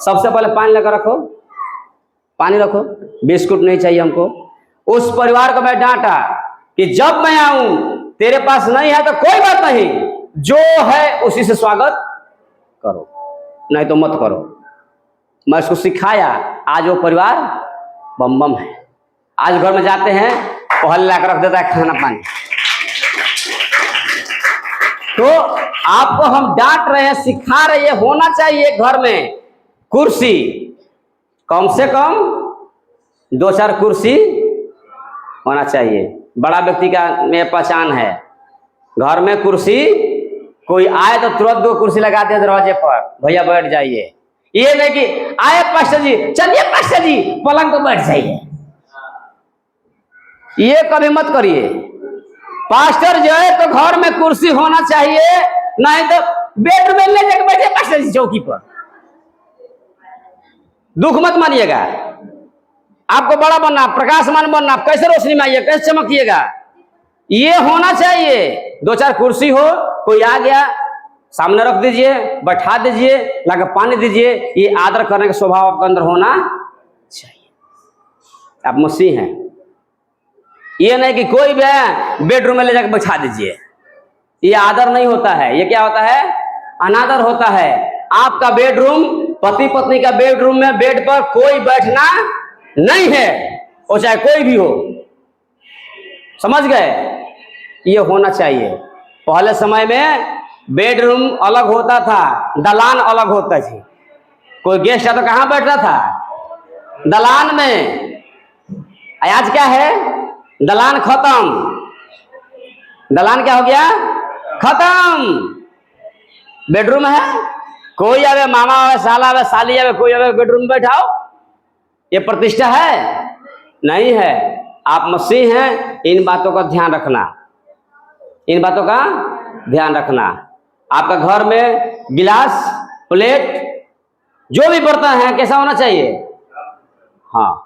सबसे पहले पानी लेकर रखो, पानी रखो, बिस्कुट नहीं चाहिए हमको। उस परिवार को मैं डांटा कि जब मैं आऊं तेरे पास नहीं है तो कोई बात नहीं, जो है उसी से स्वागत करो, नहीं तो मत करो। मैं उसको सिखाया, आज वो परिवार बम बम है। आज घर में जाते हैं पहले लाकर रख देता है खाना पानी। तो आपको हम डांट रहे हैं, सिखा रहे हैं, होना चाहिए घर में कुर्सी, कम से कम 2-4 कुर्सी होना चाहिए। बड़ा व्यक्ति का में पहचान है, घर में कुर्सी, कोई आए तो तुरंत 2 कुर्सी लगा दिया दरवाजे पर, भैया बैठ जाइए। ये नहीं कि आए पास्टर जी, चलिए पास्टर जी पलंग पर बैठ जाइए, ये कभी मत करिए। पास्टर जो है तो घर में कुर्सी होना चाहिए, नहीं तो बेडरूम में ले जाकर बैठे पास्टर जी चौकी पर। दुख मत मानिएगा, आपको बड़ा बनना, प्रकाशमान बनना, कैसे रोशनी में आइए, कैसे चमकिएगा, ये होना चाहिए। 2-4 कुर्सी हो, कोई आ गया सामने रख दीजिए, बैठा दीजिए, लाकर पानी दीजिए, ये आदर करने का स्वभाव आपके अंदर होना चाहिए। आप मसीह हैं, ये नहीं कि कोई भी बेडरूम में ले जाकर बैठा दीजिए, ये आदर नहीं होता है। ये क्या होता है? अनादर होता है। आपका बेडरूम, पति पत्नी का बेडरूम में बेड पर कोई बैठना नहीं है, वो चाहे कोई भी हो, समझ गए? ये होना चाहिए। पहले समय में बेडरूम अलग होता था, दलान अलग होता थी। कोई गेस्ट आता तो कहां बैठता था? दलान में। आज क्या है? दलान खत्म, दलान क्या हो गया? खत्म। बेडरूम है, कोई आवे, मामा आवे, साला आवे, साली आवे, कोई आवे, बेडरूम में बैठाओ, ये प्रतिष्ठा है? नहीं है। आप मसीह हैं, इन बातों का ध्यान रखना, इन बातों का ध्यान रखना। आपका घर में गिलास, प्लेट, जो भी बर्तन है कैसा होना चाहिए? हाँ,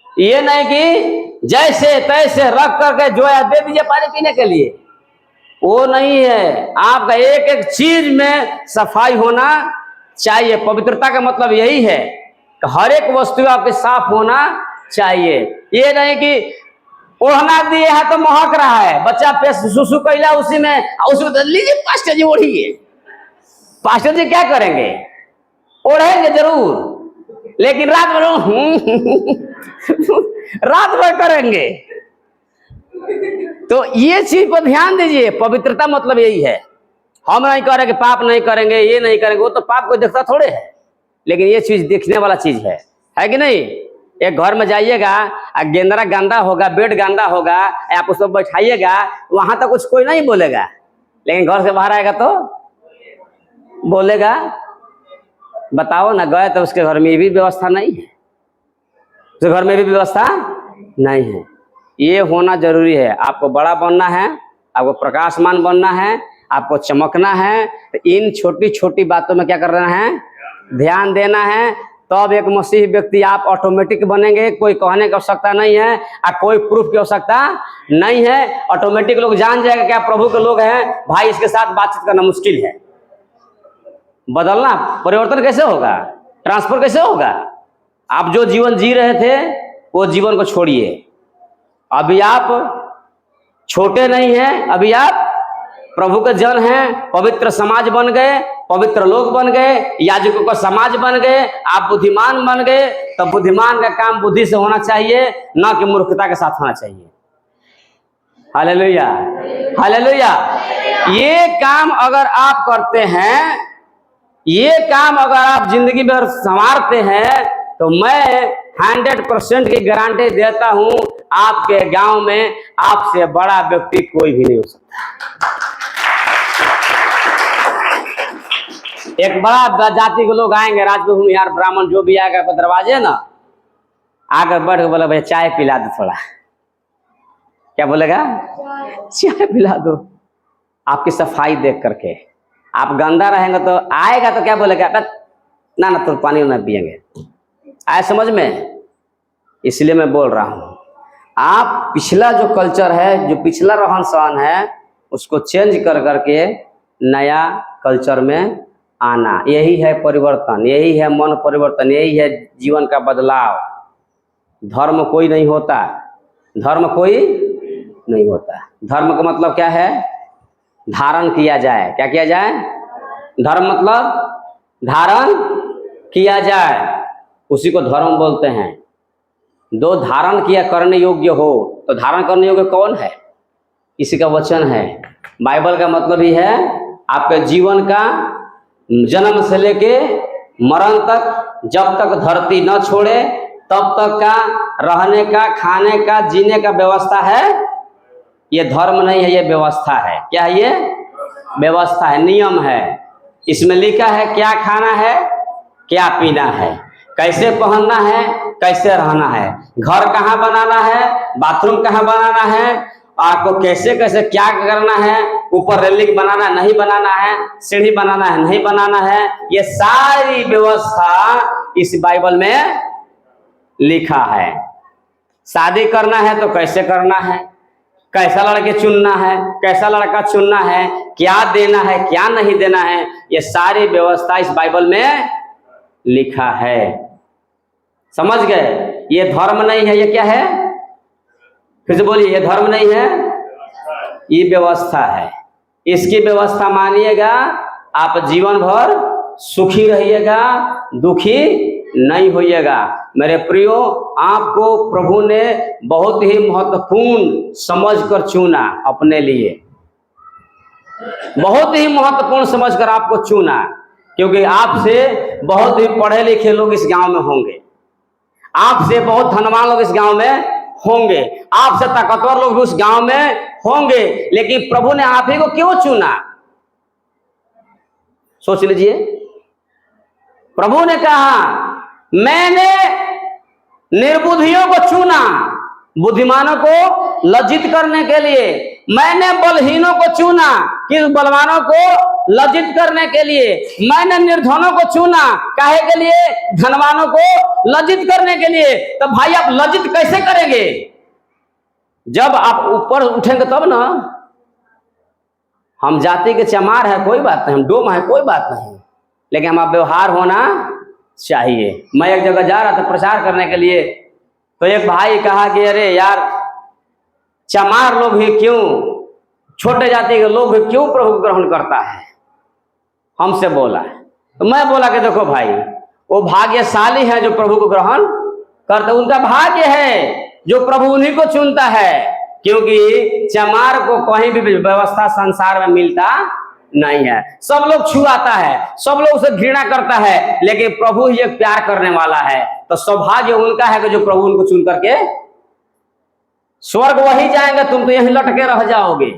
ये नहीं कि जैसे तैसे रख करके जो है दे दीजिए पानी पीने के लिए, वो नहीं है। आपका एक एक चीज में सफाई होना चाहिए। पवित्रता का मतलब यही है कि हर एक वस्तु आपके साफ होना चाहिए। ये नहीं कि ओढ़ना दिए है तो महक रहा है, बच्चा पे सुसु कैला उसी में, उसको लीजिए पास्टर जी ओढ़िए। पास्टर जी क्या करेंगे? ओढ़ेंगे जरूर, लेकिन रात भर रात भर करेंगे। तो ये चीज पर ध्यान दीजिए। पवित्रता मतलब यही है। हम नहीं कह रहे कि पाप नहीं करेंगे, ये नहीं करेंगे, वो तो पाप को देखता थोड़े है, लेकिन ये चीज देखने वाला चीज है कि नहीं? एक घर में जाइएगा, गेंदरा गंदा होगा, बेड गंदा होगा, आप उसको बैठाइएगा, वहां तक कुछ कोई नहीं बोलेगा, लेकिन घर से बाहर आएगा तो बोलेगा। बताओ ना, गए तो उसके घर में भी व्यवस्था नहीं है, उसके घर में भी व्यवस्था नहीं है। ये होना जरूरी है। आपको बड़ा बनना है, आपको प्रकाशमान बनना है, आपको चमकना है, तो इन छोटी छोटी बातों में क्या करना है, ध्यान देना है। तब एक मसीही व्यक्ति आप ऑटोमेटिक बनेंगे। कोई कहने की आवश्यकता नहीं है और कोई प्रूफ की आवश्यकता नहीं है। ऑटोमेटिक लोग जान जाएगा कि आप प्रभु के लोग हैं। भाई, इसके साथ बातचीत करना मुश्किल है। बदलना, परिवर्तन कैसे होगा, ट्रांसफर कैसे होगा? आप जो जीवन जी रहे थे वो जीवन को छोड़िए। अभी आप छोटे नहीं हैं, अभी आप प्रभु के जन हैं, पवित्र समाज बन गए, पवित्र लोग बन गए, याजकों का समाज बन गए, आप बुद्धिमान बन गए। तो बुद्धिमान का काम बुद्धि से होना चाहिए, ना कि मूर्खता के साथ होना चाहिए। Hallelujah, hallelujah. ये काम अगर आप करते हैं, ये काम अगर आप जिंदगी में संवारते हैं, तो मैं 100% की गारंटी देता हूं, आपके गांव में आपसे बड़ा व्यक्ति कोई भी नहीं हो सकता। एक बड़ा जाति के लोग आएंगे, राजपूत यार ब्राह्मण जो भी आएगा दरवाजे ना, आकर बढ़ के बोला, भैया चाय पिला दो थोड़ा। क्या बोलेगा? चाय पिला दो। आपकी सफाई देख करके, आप गंदा रहेंगे तो आएगा तो क्या बोलेगा, ना ना तो पानी ना पिएंगे। आए समझ में? इसलिए मैं बोल रहा हूं, आप पिछला जो कल्चर है, जो पिछला रहन सहन है, उसको चेंज कर करके नया कल्चर में आना। यही है परिवर्तन, यही है मन परिवर्तन, यही है जीवन का बदलाव। धर्म कोई नहीं होता, धर्म कोई नहीं होता। धर्म का मतलब क्या है? धारण किया जाए। क्या किया जाए? धर्म मतलब धारण किया जाए, उसी को धर्म बोलते हैं। दो धारण किया करने योग्य हो, तो धारण करने योग्य कौन है? इसी का वचन है। बाइबल का मतलब ही है आपके जीवन का जन्म से लेके मरण तक, जब तक धरती न छोड़े तब तक का रहने का, खाने का, जीने का व्यवस्था है। ये धर्म नहीं है, ये व्यवस्था है। क्या है? ये व्यवस्था है, नियम है। इसमें लिखा है क्या खाना है, क्या पीना है, कैसे पहनना है, कैसे रहना है, घर कहाँ बनाना है, बाथरूम कहाँ बनाना है, आपको कैसे कैसे क्या करना है, ऊपर रेलिंग बनाना नहीं बनाना है, सीढ़ी बनाना है नहीं बनाना है, ये सारी व्यवस्था इस बाइबल में लिखा है। शादी करना है तो कैसे करना है, कैसा लड़के चुनना है, कैसा लड़का चुनना है, क्या देना है, क्या नहीं देना है, ये सारी व्यवस्था इस बाइबल में लिखा है। समझ गए? ये धर्म नहीं है, ये क्या है? फिर से बोलिए, ये धर्म नहीं है, ये व्यवस्था है। इसकी व्यवस्था मानिएगा, आप जीवन भर सुखी रहिएगा, दुखी नहीं होइएगा। मेरे प्रियो, आपको प्रभु ने बहुत ही महत्वपूर्ण समझकर चुना अपने लिए, बहुत ही महत्वपूर्ण समझकर आपको चुना, क्योंकि आपसे बहुत ही पढ़े लिखे लोग इस गांव में होंगे, आपसे बहुत धनवान लोग इस गांव में होंगे, आपसे ताकतवर लोग भी उस गांव में होंगे, लेकिन प्रभु ने आप ही को क्यों चुना? सोच लीजिए। प्रभु ने कहा, मैंने निर्बुद्धियों को चुना बुद्धिमानों को लज्जित करने के लिए, मैंने बलहीनों को चुना कि बलवानों को लज्जित करने के लिए, मैंने निर्धनों को चुना काहे के लिए? धनवानों को लज्जित करने के लिए। तो भाई, आप लज्जित कैसे करेंगे? जब आप ऊपर उठेंगे तब ना। हम जाति के चमार है कोई बात नहीं, हम डोम है कोई बात नहीं, लेकिन हमारा व्यवहार होना चाहिए। मैं एक जगह जा रहा था प्रचार करने के लिए, तो एक भाई कहा कि अरे यार, चमार लोग ही क्यों, छोटे जाति के लोग भी क्यों प्रभु ग्रहण करता है, हमसे बोला। तो मैं बोला कि देखो भाई, वो भाग्यशाली है जो प्रभु को ग्रहण करते, उनका भाग्य है जो प्रभु उन्हीं को चुनता है, क्योंकि चमार को कहीं भी व्यवस्था संसार में मिलता नहीं है। सब लोग छुआता है, सब लोग उसे घृणा करता है, लेकिन प्रभु ही एक प्यार करने वाला है। तो सौभाग्य उनका है कि जो प्रभु उनको चुन करके, स्वर्ग वही जाएंगे, तुम तो यहीं लटके रह जाओगे।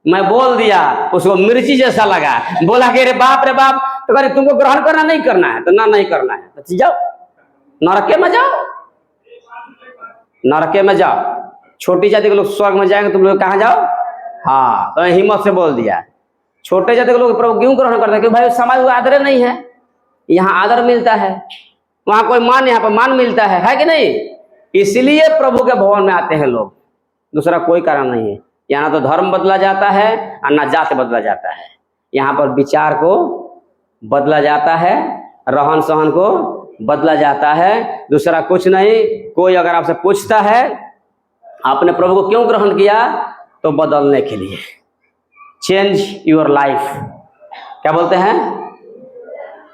मैं बोल दिया, उसको मिर्ची जैसा लगा, बोला कि रे बाप, तो कह तुमको ग्रहण करना नहीं करना है, तो ना नहीं करना है तो जाओ नरके में जाओ, नरके में जाओ। छोटी जाति के लोग स्वर्ग में जाएंगे, तुम लोग कहाँ जाओ? हाँ, तो हिम्मत से बोल दिया। छोटे जाति के लोग प्रभु क्यों ग्रहण करते हैं? क्योंकि भाई समाज में आदर नहीं है, यहाँ आदर मिलता है, वहां कोई मान, यहाँ पर मान मिलता है कि नहीं? इसलिए प्रभु के भवन में आते हैं लोग, दूसरा कोई कारण नहीं है। यहाँ ना तो धर्म बदला जाता है और ना जात बदला जाता है, यहाँ पर विचार को बदला जाता है, रहन सहन को बदला जाता है, दूसरा कुछ नहीं। कोई अगर आपसे पूछता है आपने प्रभु को क्यों ग्रहण किया, तो बदलने के लिए, चेंज योर लाइफ। क्या बोलते हैं?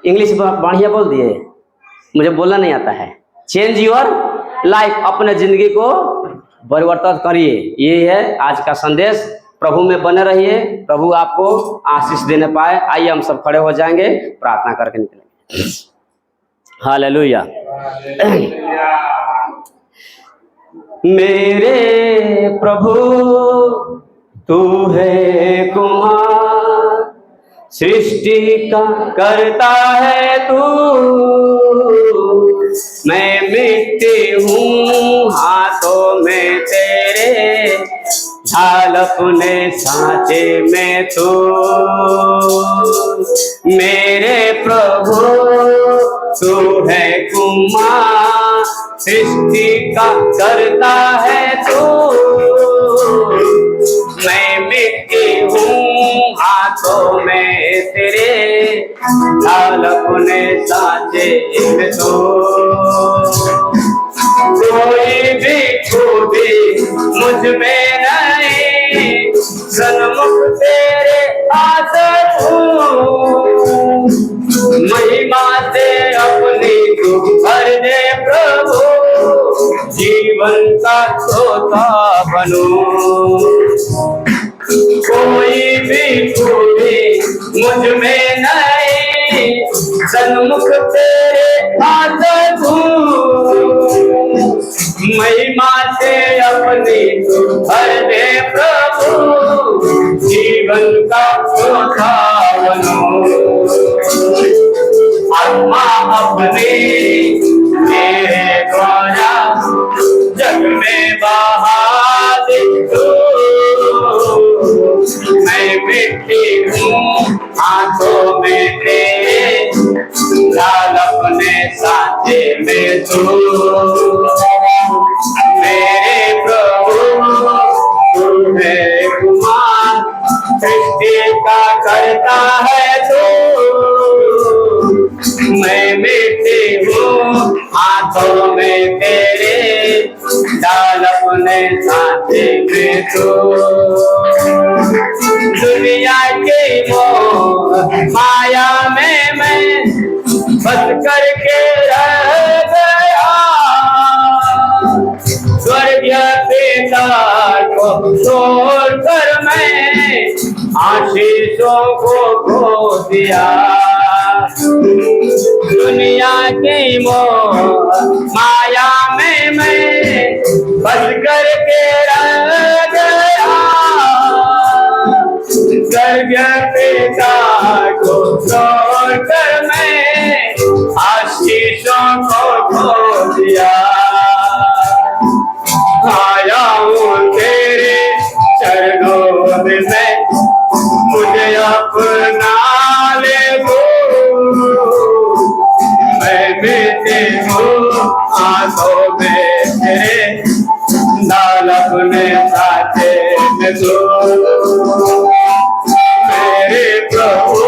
इंग्लिश बढ़िया बोल दिए, मुझे बोलना नहीं आता है। चेंज योर लाइफ, अपने जिंदगी को परिवर्तन करिए। ये है आज का संदेश। प्रभु में बने रहिए, प्रभु आपको आशीष देने पाए। आइए हम सब खड़े हो जाएंगे, प्रार्थना करके निकलेंगे। हालेलुया। मेरे प्रभु तू है कुमार, सृष्टि का करता है तू, मैं मिट्टी हूँ हाथों में तेरे, ढाल अपने सांचे में तू। मेरे प्रभु तू है कुमार, सृष्टि का करता है तू, मैं मिट्टी हूँ हाथों में तेरे, ढाल अपने सांचे में तू। कोई भी खूबी मुझ में नहीं, सन्मुख तेरे आदर हूँ, महिमा से अपनी तू भर दे प्रभु, जीवन का श्रोता बनूं। कोई भी खूबी मुझ में नहीं, सन्मुख तेरे आदर हूँ, महिमा से अपनी तू भर दे प्रभु, जीवन का श्रोता बनूं। आत्मा अपनी मेरे द्वारा जग में बहा दे तू, मैं मिट्टी हूँ हाथों में तेरे, ढाल अपने सांचे में तू। मेरे प्रभु तू है कुमार, सृष्टि का करता है तू, मैं मिट्टी हूँ हाथों में तेरे, डाल अपने सांचे में तू। दुनिया के मोह माया में मैं बस करके रह गया, स्वर्गीय पिता को छोड़कर मैं आशीषों को खो दिया। दुनिया की मोह माया में मैं बस करके रह गया, स्वर्गीय पिता को छोड़कर मैं आशीषों को खो दिया। आया हूँ तेरे चरणों में मैं, मुझे अपना ले गो, मैं बेटे हूँ हाथों में तेरे, डाल अपने साथे में तू। मेरे प्रभु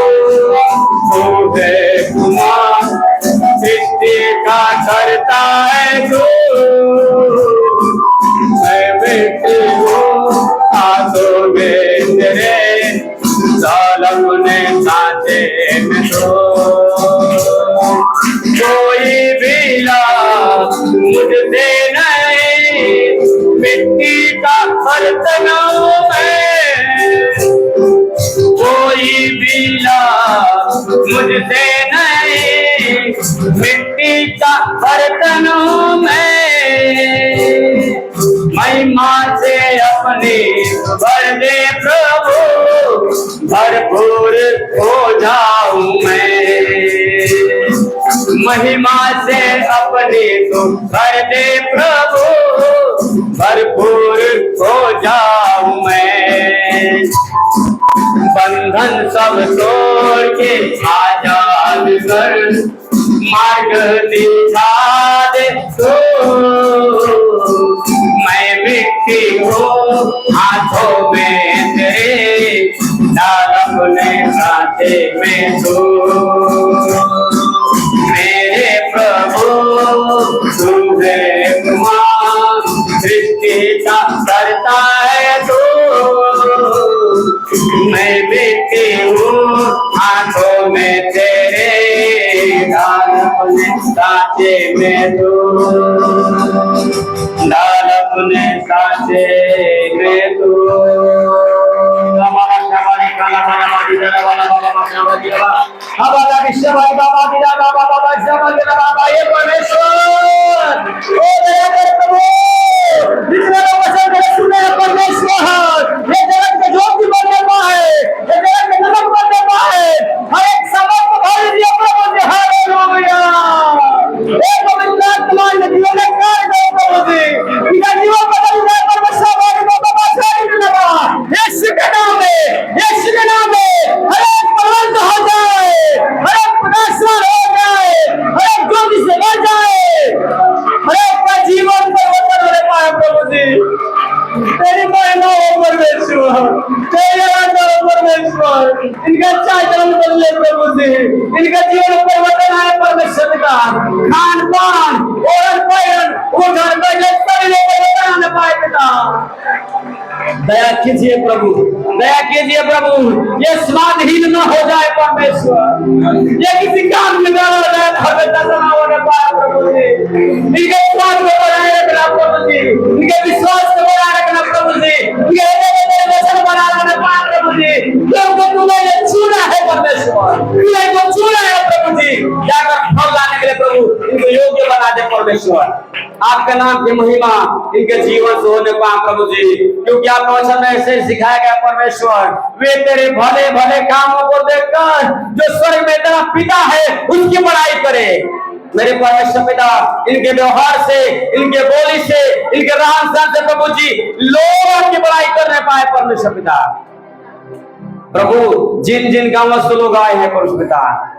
तू है कुमार, सृष्टि का करता है तू, मैं बेटे हूँ हाथों में तेरे, डाल अपने साथे में तू। कोई भी लाभ मुझसे नहीं, मिट्टी का बर्तन में कोई से नहीं, मिट्टी का बर्तनों में महिमा से अपनी भर दे प्रभु, भरपूर हो जाऊं मैं। महिमा से अपनी तो भर दे प्रभु, भरपूर हो जाऊं मैं। बंधन सब तोड़ के आजाद कर मार्ग दिखा दे तो, मैं मिट्टी हूँ हाथों में तेरे, डाल अपने हाथे में तू। मेरे प्रभु तू है कुमार, सृष्टि का करता है तू। मैं मिट्टी हूँ हाथों में तेरे, डाल अपने सांचे में तू, डाल अपने सांचे में तू। इनका चाचरण बदले प्रभु जी, इनका जीवन परिवर्तन है परमेश्वर का। खान पान और पैरन उधर बैठे सभी लोग परिवर्तन पाए पिता। दया कीजिए प्रभु, दया कीजिए प्रभु, ये स्वादहीन न हो जाए परमेश्वर, ये किसी काम में न हो जाए, हमेशा समा होने पाए प्रभु जी। इनके स्वाद को बनाए रखना प्रभु जी, इनके विश्वास को बनाए रखना प्रभु जी, इनके वचन बनाए रखना पाए प्रभु जी। क्योंकि तुम्हें चुना है परमेश्वर, तुम्हें को चुना है प्रभु जी, जाकर फल लाने के लिए प्रभु इनको योग्य बना दे परमेश्वर। आपके नाम की महिमा इनके जीवन से होने पाए प्रभु जी, क्योंकि आपका वचन में ऐसे सिखाया गया परमेश्वर, वे तेरे भले भले कामों को देखकर जो स्वर्ग में तेरा पिता है उसकी बड़ाई करे। मेरे परमेश्वर पिता, इनके व्यवहार से, इनके बोली से, इनके रहन सहन से प्रभु जी लोग की बड़ाई करने पाए परमेश्वर पिता। प्रभु जिन जिन गांवों से लोग आए हैं परमेश्वर पिता,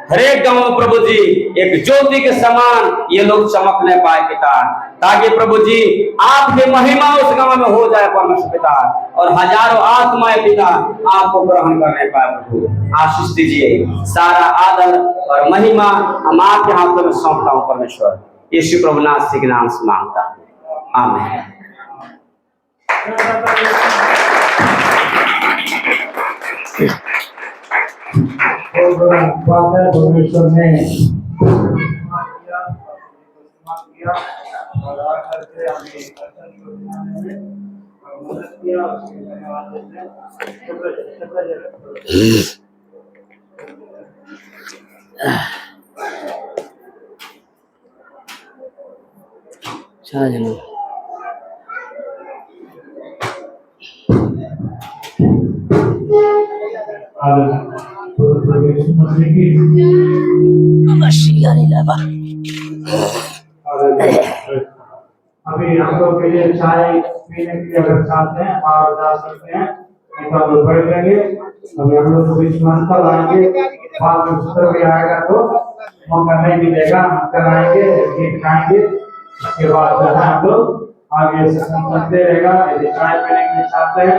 हर एक गांव में प्रभु जी एक ज्योति के समान ये लोग चमकने पाए पिता, ताकि प्रभु जी आपकी महिमा उस गांव में हो जाए परमेश्वर पिता, और हजारों आत्माएं पिता आपको ग्रहण करने पाए प्रभु। आशीष दीजिए, सारा आदर और महिमा हम आपके हाथों में सौंपता हूँ परमेश्वर, यीशु प्रभु नाथ के नाम से मांगता हूँ, आमीन। परमेश्वर ने अभी हम लोग के लिए चाय पीने के लिए अगर चाहते हैं आप जा सकते हैं, नहीं तो हम लोग बैठ लेंगे। अभी हम लोग को बीच में अंतर आएंगे, बाद में सूत्र भी आएगा तो मौका नहीं मिलेगा, हम कराएंगे, गीत गाएंगे, उसके बाद जो है हम लोग आगे सत्संग चलते रहेगा। यदि चाय पीने के लिए चाहते हैं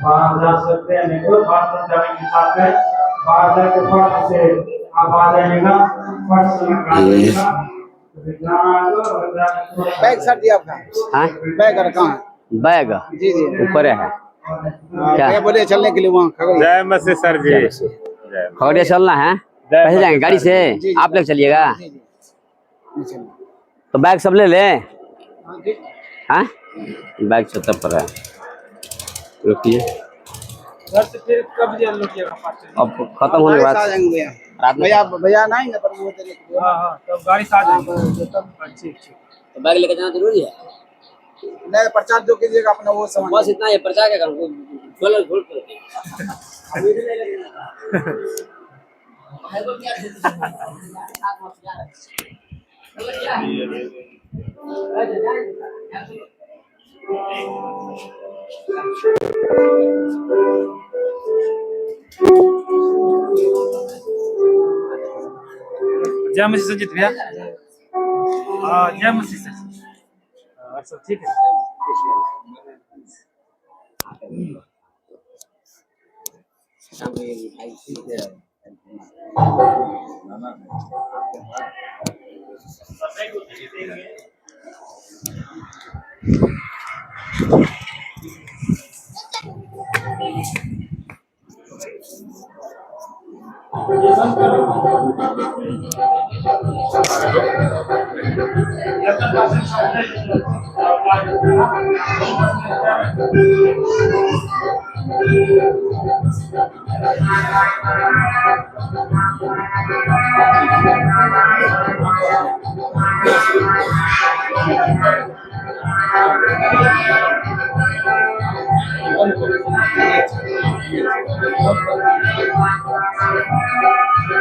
बाहर जा सकते हैं, नहीं तो बाथरूम जाने के लिए चाहते हैं बाहर जाके फट से आप आ जाइएगा, फट से लगा दीजिएगा। बैग सर दिया आपका? हाँ? बैग कहाँ है? बैग जी जी ऊपर है क्या? बोले चलने के लिए वहाँ खगड़िया। जय मसीह सर जी। खगड़िया चलना है, कैसे जाएंगे? गाड़ी से? जी, आप लोग चलिएगा? जी जी तो बैग सब ले लें। हाँ जी। हाँ, बैग छत पर है, रुकिए घर से फिर कब लोग अब खत्म होने के बाद। रात में भैया भैया नहीं ना पर वो तेरे हाँ हाँ तब गाड़ी से आ जाएगी ठीक ठीक तो बैग लेके जाना जरूरी है। नहीं प्रचार जो कीजिएगा अपना वो बस समझ इतना ही प्रचार क्या करूँ झोल झोल जय मसीह संजीत भैया हाँ जय मसीह सर सब ठीक है